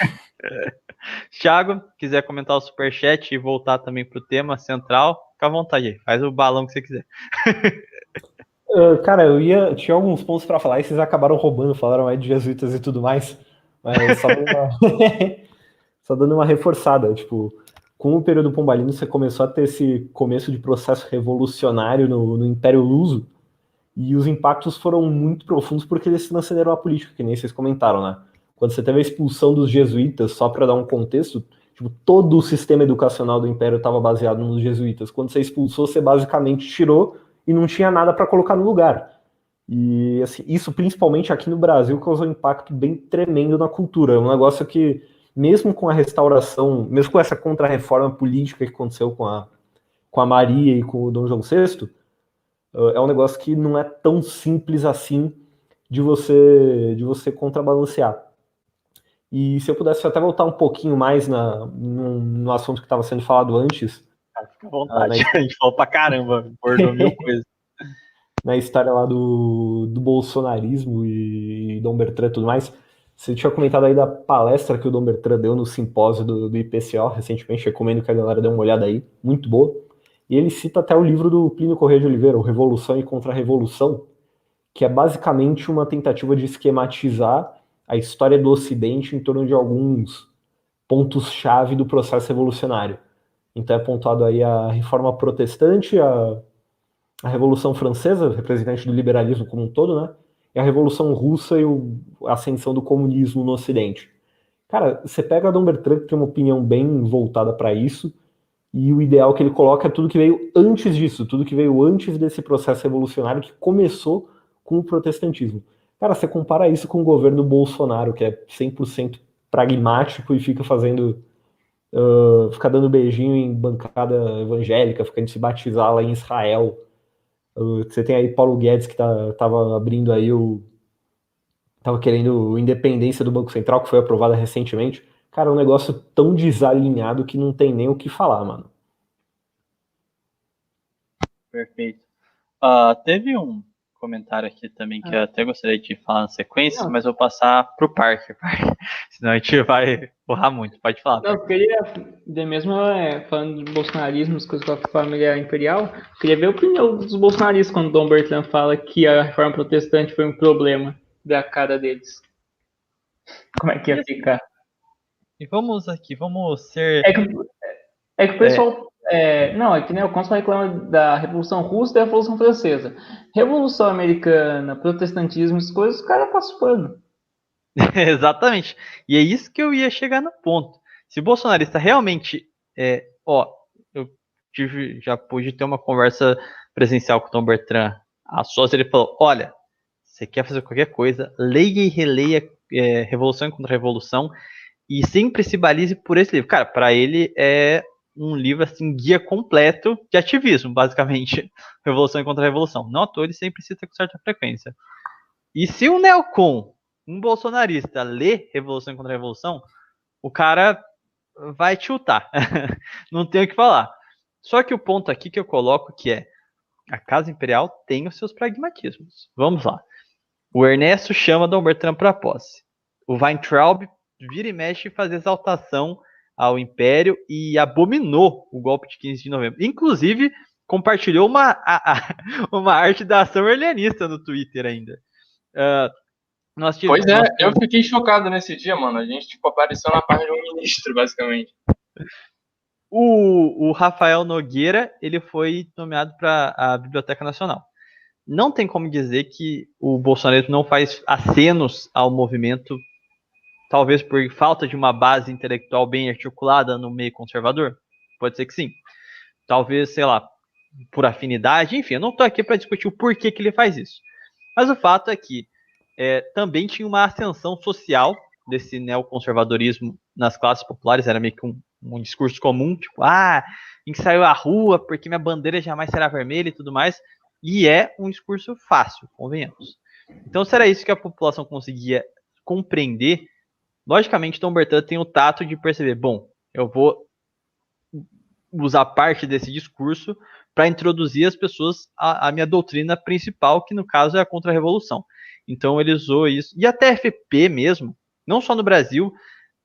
Thiago, quiser comentar o superchat e voltar também pro tema central, fica à vontade aí. Faz o balão que você quiser. Cara, tinha alguns pontos para falar e vocês acabaram roubando, falaram aí de jesuítas e tudo mais, mas só dando uma, só dando uma reforçada, tipo, com o período pombalino você começou a ter esse começo de processo revolucionário no Império Luso, e os impactos foram muito profundos porque eles transcenderam a política, que nem vocês comentaram, né? Quando você teve a expulsão dos jesuítas, só para dar um contexto, tipo, todo o sistema educacional do Império estava baseado nos jesuítas. Quando você expulsou, você basicamente tirou e não tinha nada para colocar no lugar. E assim, isso principalmente aqui no Brasil causou um impacto bem tremendo na cultura. É um negócio que, mesmo com a restauração, mesmo com essa contra-reforma política que aconteceu com a Maria e com o Dom João VI, é um negócio que não é tão simples assim de você contrabalancear. E se eu pudesse até voltar um pouquinho mais no assunto que estava sendo falado antes, Cara, fica à vontade. A gente falou pra caramba, bordou mil coisas. na história lá do bolsonarismo e Dom Bertrand e tudo mais, você tinha comentado aí da palestra que o Dom Bertrand deu no simpósio do IPCO recentemente, recomendo que a galera dê uma olhada aí, muito boa. E ele cita até o livro do Plínio Corrêa de Oliveira, o Revolução e Contra-Revolução, que é basicamente uma tentativa de esquematizar a história do Ocidente em torno de alguns pontos-chave do processo revolucionário. Então é pontuado aí a Reforma Protestante, a Revolução Francesa, representante do liberalismo como um todo, né? E a Revolução Russa e a ascensão do comunismo no Ocidente. Cara, você pega a Dom Bertrand, que tem uma opinião bem voltada para isso, e o ideal que ele coloca é tudo que veio antes disso, tudo que veio antes desse processo revolucionário que começou com o protestantismo. Cara, você compara isso com o governo Bolsonaro, que é 100% pragmático e fica fica dando beijinho em bancada evangélica, fica indo se batizar lá em Israel. Você tem aí Paulo Guedes que tava abrindo aí tava querendo independência do Banco Central, que foi aprovada recentemente. Cara, é um negócio tão desalinhado que não tem nem o que falar, mano. Perfeito. Teve um comentário aqui também que eu até gostaria de falar na sequência, Não. mas eu vou passar pro Parker, senão a gente vai borrar muito. Pode falar, Não, eu Parker. queria, de mesmo falando de bolsonarismo, as coisas com a família imperial, eu queria ver a opinião dos bolsonaristas quando o Dom Bertrand fala que a reforma protestante foi um problema da cara deles. Como é que ia ficar? E vamos ser... É que o pessoal. Não, é que né, o Consul reclama da Revolução Russa e da Revolução Francesa. Revolução Americana, protestantismo, essas coisas, os caras passam pano. Exatamente. E é isso que eu ia chegar no ponto. Se o bolsonarista realmente... eu já pude ter uma conversa presencial com o Tom Bertrand a sós, ele falou, olha, você quer fazer qualquer coisa, leia e releia Revolução e Contra-Revolução e sempre se balize por esse livro. Cara, para ele é um livro assim, guia completo de ativismo, basicamente. Revolução e Contra-Revolução. Não à toa, ele sempre cita com certa frequência. E se o Neocon, um bolsonarista, lê Revolução e Contra-Revolução, o cara vai tiltar. Não tem o que falar. Só que o ponto aqui que eu coloco que é a Casa Imperial tem os seus pragmatismos. Vamos lá. O Ernesto chama Dom Bertrand para a posse. O Weintraub vira e mexe e faz exaltação ao Império e abominou o golpe de 15 de novembro. Inclusive, compartilhou uma arte da ação orleanista no Twitter ainda. Pois é, eu fiquei chocado nesse dia, mano. A gente, apareceu na página de um ministro, basicamente. O Rafael Nogueira, ele foi nomeado para a Biblioteca Nacional. Não tem como dizer que o bolsonarismo não faz acenos ao movimento, talvez por falta de uma base intelectual bem articulada no meio conservador? Pode ser que sim. Talvez, sei lá, por afinidade, enfim, eu não estou aqui para discutir o porquê que ele faz isso. Mas o fato é que também tinha uma ascensão social desse neoconservadorismo nas classes populares, era meio que um discurso comum, tipo, a gente saiu à rua porque minha bandeira jamais será vermelha e tudo mais, e é um discurso fácil, convenhamos. Então, se era isso que a população conseguia compreender, logicamente, Dom Bertrand tem o tato de perceber, bom, eu vou usar parte desse discurso para introduzir as pessoas à minha doutrina principal, que no caso é a contra-revolução. Então ele usou isso. E a TFP mesmo, não só no Brasil,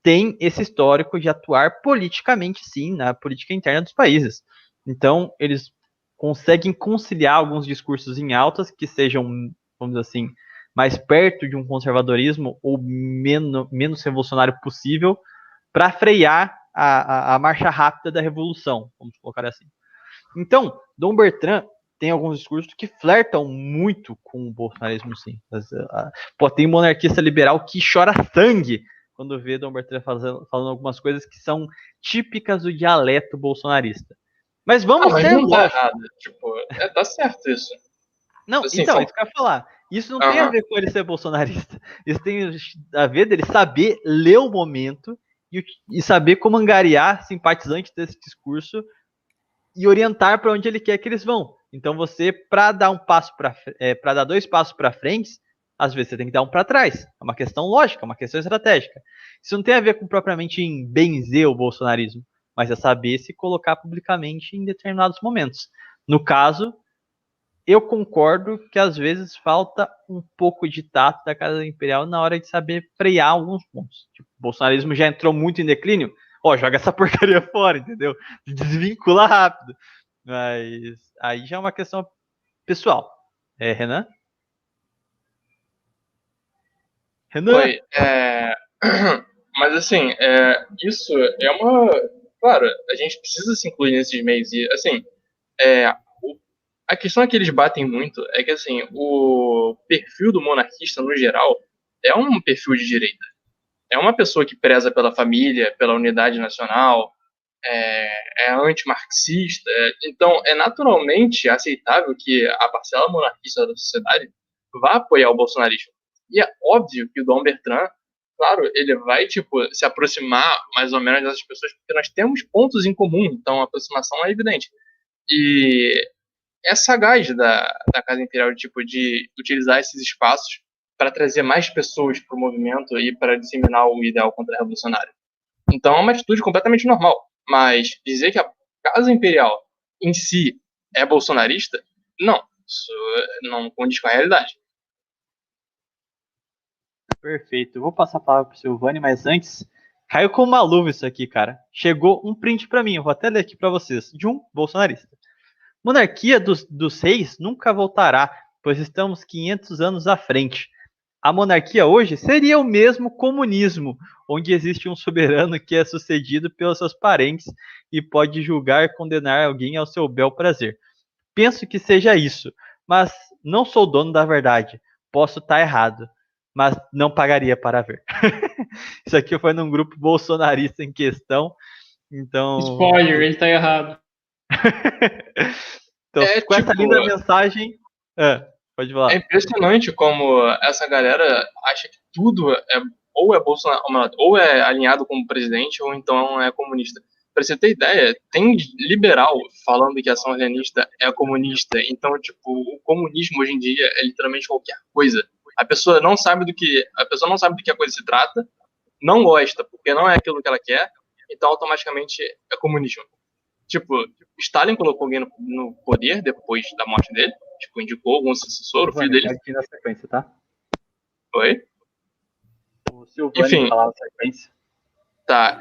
tem esse histórico de atuar politicamente, sim, na política interna dos países. Então eles conseguem conciliar alguns discursos em altas que sejam, vamos dizer assim, mais perto de um conservadorismo ou menos revolucionário possível para frear a marcha rápida da revolução, vamos colocar assim. Então, Dom Bertrand tem alguns discursos que flertam muito com o bolsonarismo, sim. Pô, tem monarquista liberal que chora sangue quando vê Dom Bertrand falando algumas coisas que são típicas do dialeto bolsonarista. Mas vamos mas ser não tá lógicos. errado. Tipo, tá certo isso. Não, Assim, então, isso que eu ia falar. Isso não tem a ver com ele ser bolsonarista. Isso tem a ver dele saber ler o momento e saber como angariar simpatizantes desse discurso e orientar para onde ele quer que eles vão. Então você, para dar para dar 2 passos para frente, às vezes você tem que dar um para trás. É uma questão lógica, é uma questão estratégica. Isso não tem a ver com propriamente em benzer o bolsonarismo, mas é saber se colocar publicamente em determinados momentos. No caso, eu concordo que às vezes falta um pouco de tato da Casa Imperial na hora de saber frear alguns pontos. Tipo, o bolsonarismo já entrou muito em declínio, joga essa porcaria fora, entendeu? Desvincula rápido. Mas aí já é uma questão pessoal. Renan? Renan? Oi, mas assim, isso é uma. Claro, a gente precisa se incluir nesses meios. E, assim, a questão é que eles batem muito é que, assim, o perfil do monarquista, no geral, é um perfil de direita. É uma pessoa que preza pela família, pela unidade nacional, é antimarxista. Então, é naturalmente aceitável que a parcela monarquista da sociedade vá apoiar o bolsonarismo. E é óbvio que o Dom Bertrand, claro, ele vai, tipo, se aproximar mais ou menos dessas pessoas, porque nós temos pontos em comum, então a aproximação é evidente. E é sagaz da Casa Imperial, tipo, de utilizar esses espaços para trazer mais pessoas para o movimento e para disseminar o ideal contra-revolucionário. Então é uma atitude completamente normal. Mas dizer que a Casa Imperial em si é bolsonarista, não. Isso não condiz com a realidade. Perfeito. Eu vou passar a palavra pro Silvani, mas antes, caiu como uma luva isso aqui, cara. Chegou um print para mim, eu vou até ler aqui para vocês, de um bolsonarista. Monarquia dos reis nunca voltará, pois estamos 500 anos à frente. A monarquia hoje seria o mesmo comunismo, onde existe um soberano que é sucedido pelos seus parentes e pode julgar e condenar alguém ao seu bel prazer. Penso que seja isso, mas não sou dono da verdade. Posso estar errado, mas não pagaria para ver. Isso aqui foi num grupo bolsonarista em questão, então... Spoiler, ele tá errado. Então, com essa linda mensagem... pode falar. É impressionante como essa galera acha que tudo ou é Bolsonaro, ou é alinhado com o presidente, ou então é comunista. Pra você ter ideia, tem liberal falando que a ação alienista é comunista. Então, tipo, o comunismo hoje em dia é literalmente qualquer coisa. A pessoa não sabe do que a coisa se trata, não gosta, porque não é aquilo que ela quer, então automaticamente é comunismo. Tipo, Stalin colocou alguém no poder depois da morte dele, tipo, indicou algum sucessor, o filho dele. Pode ir na sequência, tá? Oi? O Silvani falar na sequência. Tá,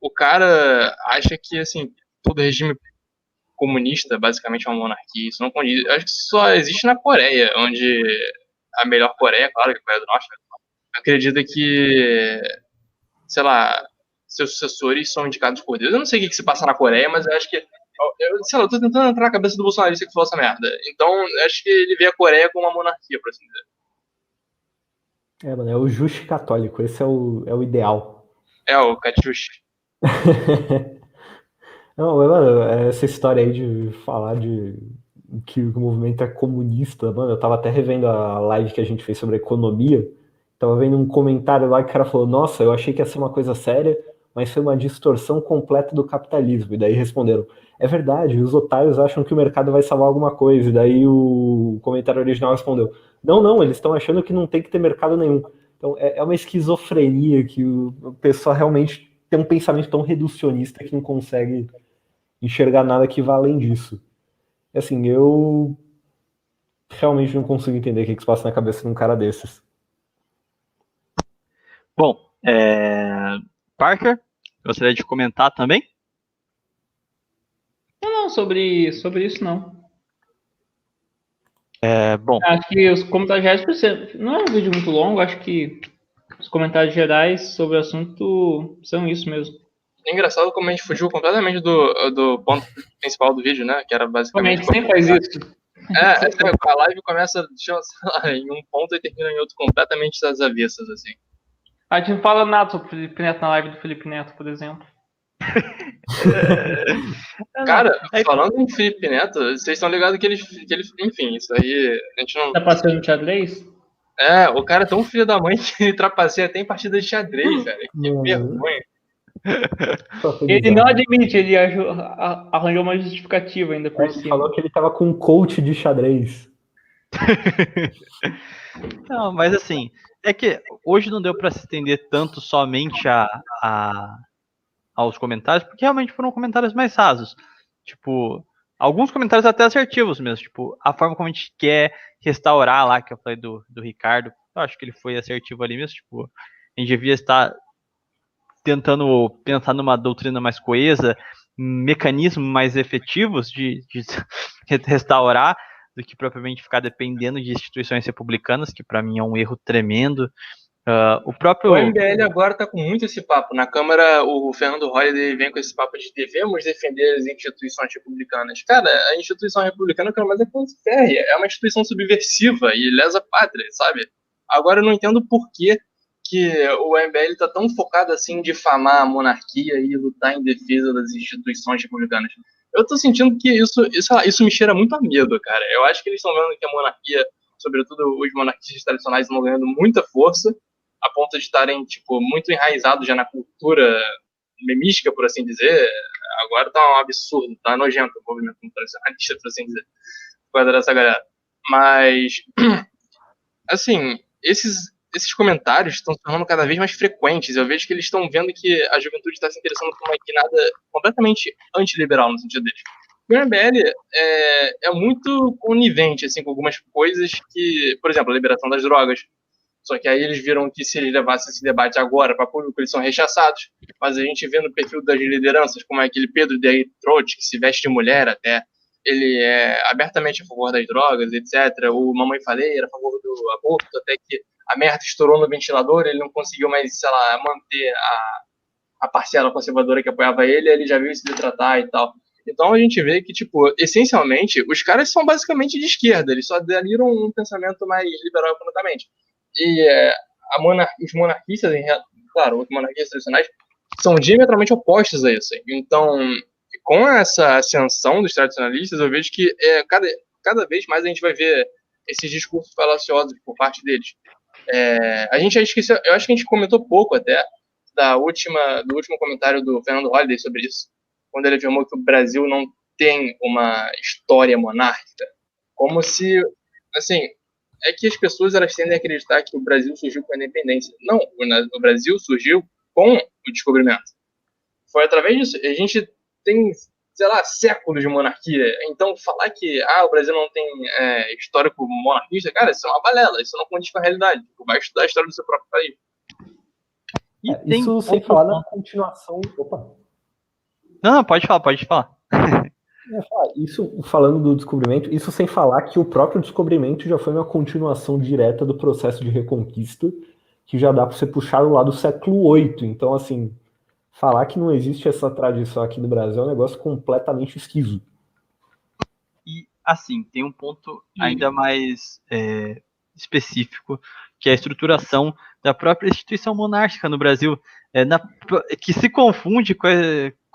o cara acha que, assim, todo regime comunista basicamente é uma monarquia. Isso não condiz. Acho que só existe na Coreia, onde a melhor Coreia, claro, que é a Coreia do Norte, acredita que, sei lá, seus sucessores são indicados por Deus. Eu não sei o que se passa na Coreia, mas eu acho que, sei lá, eu tô tentando entrar na cabeça do bolsonarista que falou essa merda. Então, eu acho que ele vê a Coreia como uma monarquia, por assim dizer. Mano, é o justo católico, esse é o ideal. É o Katyush. Não, mano, essa história aí de falar de que o movimento é comunista, mano, eu tava até revendo a live que a gente fez sobre economia, tava vendo um comentário lá que o cara falou, nossa, eu achei que ia ser uma coisa séria, mas foi uma distorção completa do capitalismo. E daí responderam, é verdade, os otários acham que o mercado vai salvar alguma coisa. E daí o comentário original respondeu, não, eles estão achando que não tem que ter mercado nenhum. Então é uma esquizofrenia que o pessoal realmente tem um pensamento tão reducionista que não consegue enxergar nada que vá além disso. Assim, eu realmente não consigo entender o que se passa na cabeça de um cara desses. Bom, Parker, gostaria de comentar também? Não, não, sobre isso não. Bom, Acho que os comentários gerais não é um vídeo muito longo, acho que os comentários gerais sobre o assunto são isso mesmo. É engraçado como a gente fugiu completamente do ponto principal do vídeo, né? Que era basicamente. Realmente, sempre faz isso. A live começa, sei lá, em um ponto e termina em outro completamente das avessas, assim. A gente não fala nada sobre o Felipe Neto na live do Felipe Neto, por exemplo. Cara, falando em Felipe Neto, vocês estão ligados que ele. Enfim, isso aí. A gente não. Tá passando no xadrez? O cara é tão filho da mãe que ele trapaceia até em partida de xadrez, cara. Que vergonha. Ele não admite, ele arranjou uma justificativa ainda por Ele cima. falou que ele tava com um coach de xadrez. Não, mas assim, é que hoje não deu para se estender tanto somente aos comentários, porque realmente foram comentários mais rasos. Tipo, alguns comentários até assertivos mesmo, tipo, a forma como a gente quer restaurar lá, que eu falei do Ricardo, eu acho que ele foi assertivo ali mesmo, tipo, a gente devia estar tentando pensar numa doutrina mais coesa, mecanismos mais efetivos de restaurar, do que propriamente ficar dependendo de instituições republicanas, que para mim é um erro tremendo. O MBL agora tá com muito esse papo. Na Câmara, o Fernando Holliday vem com esse papo de devemos defender as instituições republicanas. Cara, a instituição republicana, pelo menos, é que não se ferre. É uma instituição subversiva e lesa pátria, sabe? Agora eu não entendo por que o MBL tá tão focado assim em difamar a monarquia e lutar em defesa das instituições republicanas. Eu tô sentindo que isso me cheira muito a medo, cara. Eu acho que eles estão vendo que a monarquia, sobretudo os monarquistas tradicionais, estão ganhando muita força, a ponto de estarem, tipo, muito enraizados já na cultura memística, por assim dizer. Agora tá um absurdo, tá nojento o movimento tradicionalista, por assim dizer, por causa dessa galera. Mas, assim, esses comentários estão se tornando cada vez mais frequentes. Eu vejo que eles estão vendo que a juventude está se interessando por uma guinada completamente antiliberal no sentido deles. O MBL é muito conivente assim, com algumas coisas que, por exemplo, a liberação das drogas. Só que aí eles viram que se eles levassem esse debate agora para público, eles são rechaçados. Mas a gente vê no perfil das lideranças, como é aquele Pedro de Trote, que se veste de mulher até, ele é abertamente a favor das drogas, etc. O Mamãe Falei era a favor do aborto, até que a merda estourou no ventilador, ele não conseguiu mais, sei lá, manter a parcela conservadora que apoiava ele já viu se detratar e tal. Então a gente vê que, tipo, essencialmente, os caras são basicamente de esquerda, eles só aderiram um pensamento mais liberal economicamente. E os monarquistas, claro, os monarquistas tradicionais, são diametralmente opostos a isso. Então, com essa ascensão dos tradicionalistas, eu vejo que cada vez mais a gente vai ver esses discursos falaciosos por parte deles. A gente já esqueceu, eu acho que a gente comentou pouco até do último comentário do Fernando Holliday sobre isso, quando ele afirmou que o Brasil não tem uma história monárquica, como se, assim, é que as pessoas elas tendem a acreditar que o Brasil surgiu com a independência. Não, o Brasil surgiu com o descobrimento. Foi através disso. A gente tem, sei lá, séculos de monarquia. Então, falar que o Brasil não tem histórico monarquista, cara, isso é uma balela. Isso não condiz com a realidade. Vai estudar a história do seu próprio país. Isso sem falar na continuação... Opa! Não, pode falar. Isso, falando do descobrimento, isso sem falar que o próprio descobrimento já foi uma continuação direta do processo de reconquista, que já dá para você puxar lá do século VIII. Então, assim, falar que não existe essa tradição aqui no Brasil é um negócio completamente esquiso. E, assim, tem um ponto ainda mais específico, que é a estruturação da própria instituição monárquica no Brasil, que se confunde com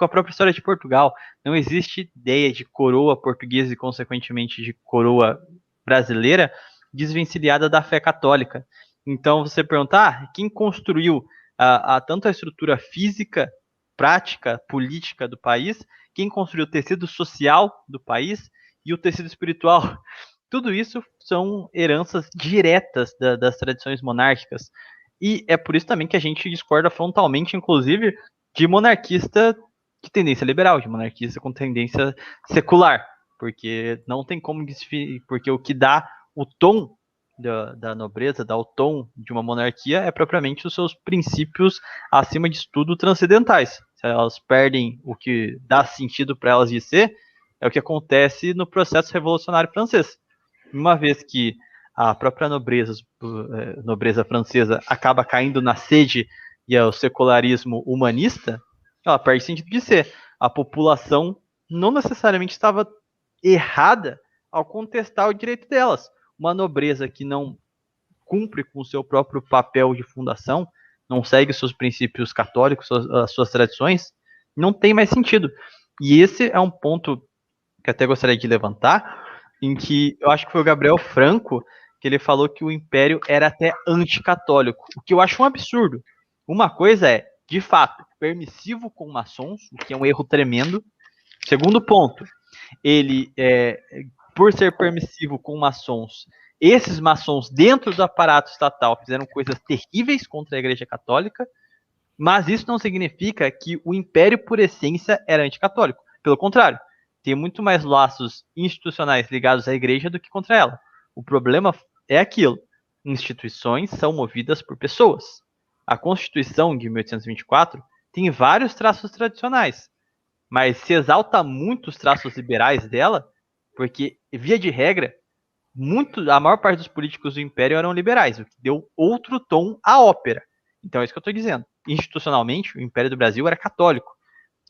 a própria história de Portugal. Não existe ideia de coroa portuguesa e, consequentemente, de coroa brasileira desvencilhada da fé católica. Então, você perguntar quem construiu tanto a estrutura física, prática, política do país, quem construiu o tecido social do país e o tecido espiritual. Tudo isso são heranças diretas das tradições monárquicas. E é por isso também que a gente discorda frontalmente, inclusive, de monarquista de tendência liberal, de monarquista com tendência secular. Porque não tem como desfiar, porque o que dá o tom da nobreza, dá o tom de uma monarquia é propriamente os seus princípios, acima de tudo, transcendentais. Se elas perdem o que dá sentido para elas de ser, É o que acontece no processo revolucionário francês. Uma vez que a própria nobreza francesa acaba caindo na sede e ao secularismo humanista, ela perde sentido de ser. A população não necessariamente estava errada ao contestar o direito delas. Uma nobreza que não cumpre com o seu próprio papel de fundação, não segue seus princípios católicos, as suas tradições, não tem mais sentido. E esse é um ponto que até gostaria de levantar, em que eu acho que foi o Gabriel Franco que ele falou que o Império era até anticatólico, o que eu acho um absurdo. Uma coisa é, de fato, permissivo com maçons, o que é um erro tremendo. Segundo ponto, ele, por ser permissivo com maçons, esses maçons dentro do aparato estatal fizeram coisas terríveis contra a Igreja Católica, mas isso não significa que o Império, por essência, era anticatólico. Pelo contrário, tem muito mais laços institucionais ligados à Igreja do que contra ela. O problema é aquilo. Instituições são movidas por pessoas. A Constituição de 1824 tem vários traços tradicionais, mas se exalta muito os traços liberais dela, porque, via de regra, a maior parte dos políticos do Império eram liberais, o que deu outro tom à ópera. Então é isso que eu estou dizendo. Institucionalmente, o Império do Brasil era católico.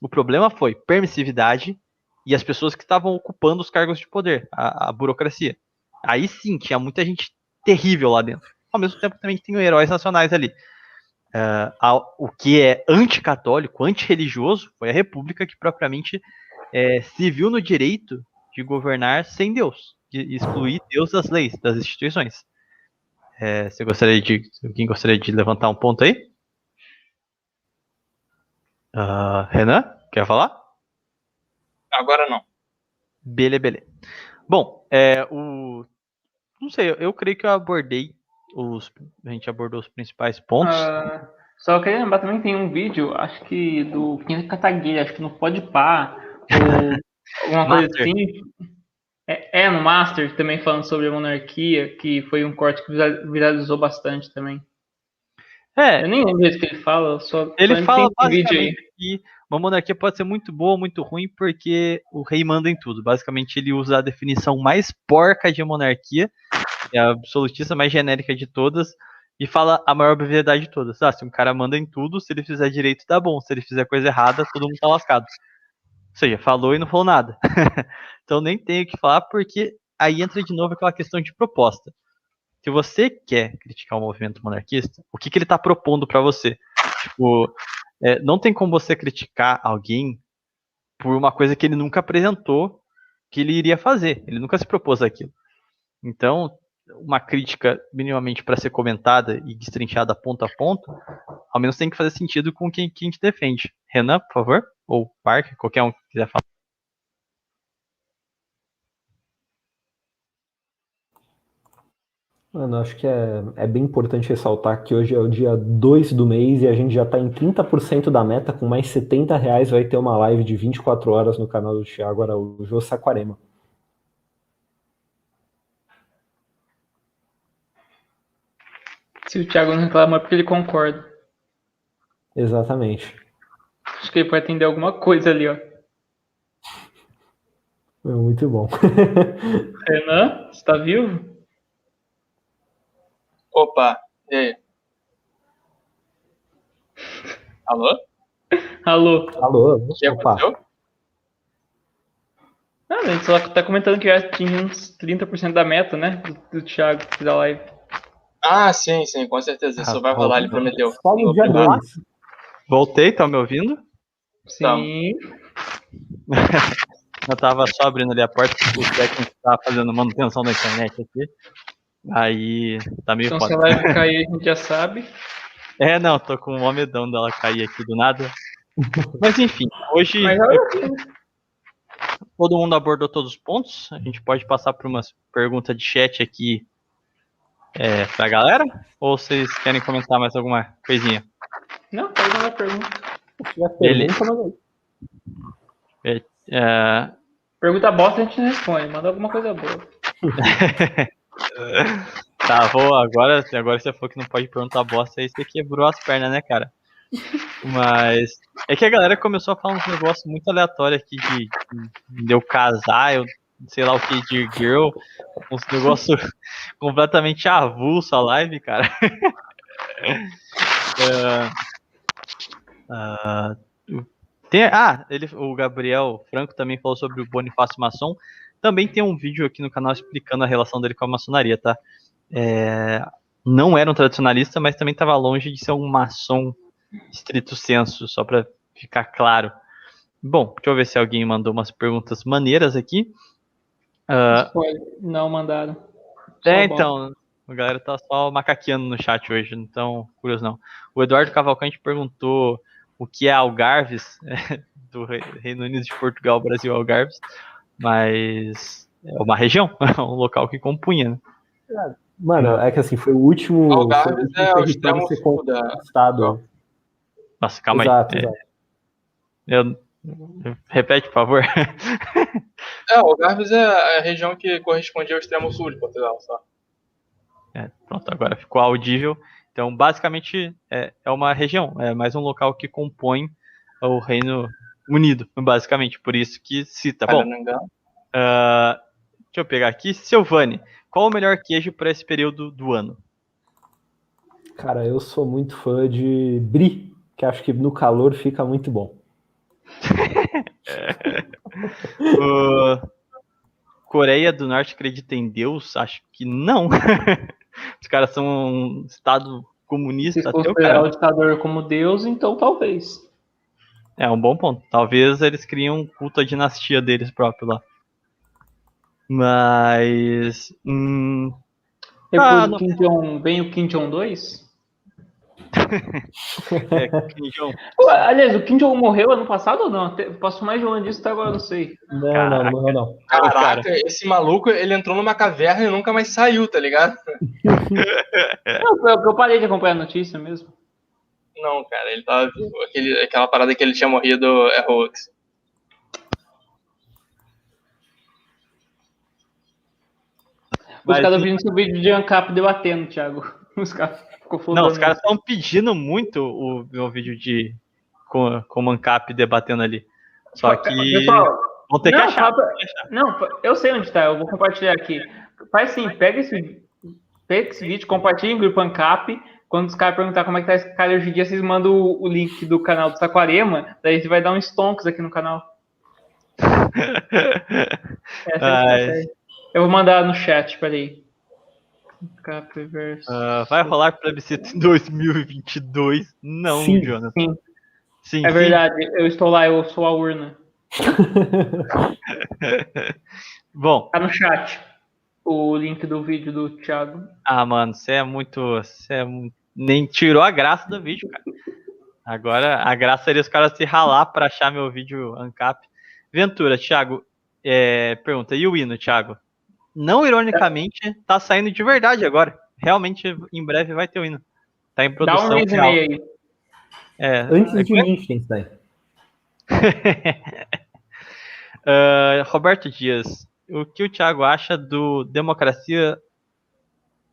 O problema foi permissividade e as pessoas que estavam ocupando os cargos de poder, a burocracia. Aí sim, tinha muita gente terrível lá dentro. Ao mesmo tempo também tinham heróis nacionais ali. O que é anticatólico, antirreligioso, foi a República que propriamente se viu no direito de governar sem Deus, de excluir Deus das leis, das instituições. Alguém gostaria de levantar um ponto aí? Renan, quer falar? Agora não. Beleza. Bom, não sei, eu creio que eu abordei a gente abordou os principais pontos. Só queria lembrar também que tem um vídeo, acho que do Kim Kataguiri, acho que no Podpah, ou alguma coisa assim. No Master, também falando sobre a monarquia, que foi um corte que viralizou bastante também. Eu nem lembro o que ele fala, ele fala basicamente que uma monarquia pode ser muito boa ou muito ruim porque o rei manda em tudo. Basicamente, ele usa a definição mais porca de monarquia, é a absolutista mais genérica de todas, e fala a maior obviedade de todas. Se um cara manda em tudo, se ele fizer direito, tá bom. Se ele fizer coisa errada, todo mundo tá lascado. Ou seja, falou e não falou nada. Então nem tenho o que falar, porque aí entra de novo aquela questão de proposta. Se você quer criticar o movimento monarquista, o que ele tá propondo para você? Tipo, não tem como você criticar alguém por uma coisa que ele nunca apresentou que ele iria fazer. Ele nunca se propôs aquilo. Então, uma crítica minimamente para ser comentada e destrinchada ponto a ponto, ao menos tem que fazer sentido com quem te defende. Renan, por favor? Ou Parker, qualquer um que quiser falar. Mano, acho que é bem importante ressaltar que hoje é o dia 2 do mês e a gente já tá em 30% da meta, com mais R$70 vai ter uma live de 24 horas no canal do Thiago Araújo Saquarema. Se o Thiago não reclama é porque ele concorda. Exatamente. Acho que ele pode entender alguma coisa ali, ó. Muito bom. Renan, você tá vivo? Opa, e aí? Alô? Alô? O que aconteceu? A gente só tá comentando que já tinha uns 30% da meta, né? Do Thiago que da live. Sim, com certeza. Isso vai rolar, ele prometeu. Só no dia 2. Voltei, tá me ouvindo? Sim. Eu tava só abrindo ali a porta, porque o técnico tava fazendo manutenção da internet aqui. Aí tá meio então foda. se a live cair, a gente já sabe. Não, tô com um medão dela cair aqui do nada. Mas enfim, hoje todo mundo abordou todos os pontos. A gente pode passar por umas perguntas de chat aqui pra galera? Ou vocês querem comentar mais alguma coisinha? Não, pode mandar pergunta. Beleza. Pergunta bosta a gente não responde, manda alguma coisa boa. Tá, agora você falou que não pode perguntar bosta, aí você quebrou as pernas, né, cara? Mas é que a galera começou a falar uns negócios muito aleatórios aqui de eu casar, eu sei lá o que, de girl, uns negócios completamente avulso a live, cara. O Gabriel Franco também falou sobre o Bonifácio Maçom. Também tem um vídeo aqui no canal explicando a relação dele com a maçonaria, tá? Não era um tradicionalista, mas também estava longe de ser um maçom estrito sensu, só para ficar claro. Bom, deixa eu ver se alguém mandou umas perguntas maneiras aqui. Não mandaram. Então, a galera tá só macaqueando no chat hoje, então, curioso não. O Eduardo Cavalcante perguntou o que é Algarves, do Reino Unido de Portugal, Brasil, Algarves, mas é uma região, um local que compunha, né? Mano, é que assim, foi o último Algarves é o território extremo a ser sul da... conquistado. Nossa, calma Exato, aí. exato. Repete, por favor. Algarves é a região que corresponde ao extremo sul de Portugal, só. Pronto, agora ficou audível. Então, basicamente, é uma região, é mais um local que compõe o Reino Unido, basicamente, por isso que cita. Bom, deixa eu pegar aqui. Silvane, qual o melhor queijo para esse período do ano? Cara, eu sou muito fã de brie, que acho que no calor fica muito bom. Coreia do Norte acredita em Deus? Acho que não. Os caras são um estado comunista. Se considerar o ditador como Deus, então talvez. É um bom ponto. Talvez eles criem um culto à dinastia deles próprio lá. Mas... Depois do Kim Jong vem o Kim Jong 2? Kim Jong. Aliás, o Kim Jong morreu ano passado ou não? Passou mais de um ano disso, até agora eu não sei. Não morreu não. Caraca, esse maluco, ele entrou numa caverna e nunca mais saiu, tá ligado? Não, eu parei de acompanhar a notícia mesmo. Não, cara, ele tava vivo. Aquela parada que ele tinha morrido é hoax. Os caras vindo seu vídeo de ANCAP debatendo, Thiago. Os caras ficou Não, os caras estão pedindo muito o meu vídeo com o ANCAP debatendo ali. Só que pessoal, vão ter que achar. Não, eu sei onde tá, eu vou compartilhar aqui. Faz assim, pega esse vídeo, compartilha em grupo ANCAP. Quando os caras perguntar como é que tá esse cara hoje em dia, vocês mandam o link do canal do Saquarema, daí você vai dar um stonks aqui no canal. Eu vou mandar no chat, peraí. Vai rolar plebiscito em 2022? Não, sim, Jonathan. Sim, é verdade, eu estou lá, eu sou a urna. Bom. Tá no chat o link do vídeo do Thiago. Mano, você é muito. Nem tirou a graça do vídeo, cara. Agora a graça seria os caras se ralar pra achar meu vídeo ANCAP. Ventura, Thiago, pergunta, e o hino, Thiago? Não ironicamente, tá saindo de verdade agora. Realmente, em breve vai ter o hino. Tá em produção. Dá um resume aí. Antes de Liechtenstein. Roberto Dias, o que o Thiago acha do Democracia?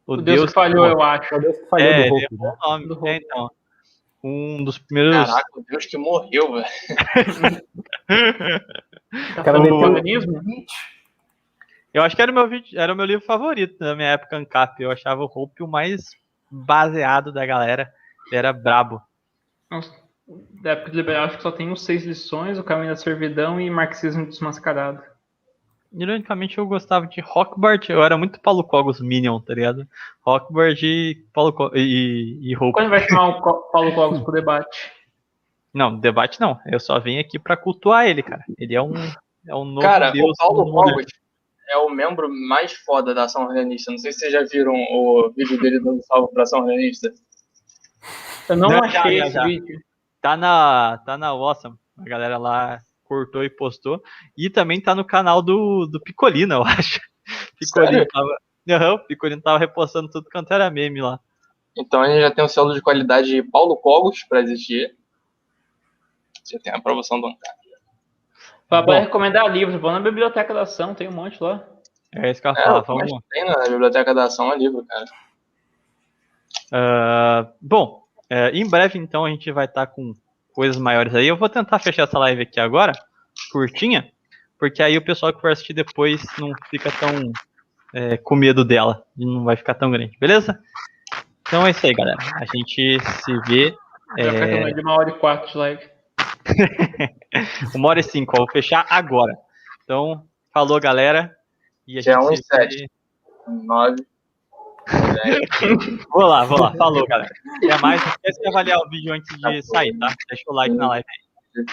O Deus que falhou, eu acho. O Deus que falhou do Hope, né? Nome. Então. Um dos primeiros. Caraca, o Deus que morreu, velho. Tá falando do paganismo? Eu acho que era o meu livro favorito da minha época ANCAP. Eu achava o Hope o mais baseado da galera. Ele era brabo. Nossa, da época de liberal, acho que só tem uns 6 lições, o caminho da servidão e marxismo desmascarado. Ironicamente, eu gostava de Rockbart. Eu era muito Paulo Cogos Minion, tá ligado? Rockbart e Hope. Quando vai chamar o Paulo Cogos pro debate? Não, debate não. Eu só vim aqui pra cultuar ele, cara. Ele é um novo cara, Deus. O Paulo Cogos é o membro mais foda da Ação Renanista. Não sei se vocês já viram o vídeo dele dando salve pra Ação Renanista. Eu não achei esse vídeo. Tá na Awesome. A galera lá cortou e postou. E também tá no canal do Picolino, eu acho. O Picolino tava repostando tudo quanto era meme lá. Então a gente já tem um selo de qualidade de Paulo Cogos pra existir. Já tem a aprovação do ANCAP. Pra recomendar livros, vou na Biblioteca da Ação, tem um monte lá. É isso que eu ia falar. Vamos lá. Tem na Biblioteca da Ação um livro, cara. Em breve, então, a gente vai estar com coisas maiores aí. Eu vou tentar fechar essa live aqui agora, curtinha, porque aí o pessoal que vai assistir depois não fica tão com medo dela, e não vai ficar tão grande, beleza? Então é isso aí, galera. A gente se vê. Já fica também de 1h04 de live. 1h05, ó, vou fechar agora. Então, falou, galera. E a Já é gente 1h07. 9. Vou lá. Falou, galera. Até mais. Não esquece de avaliar o vídeo antes de sair, tá? Deixa o like na live aí.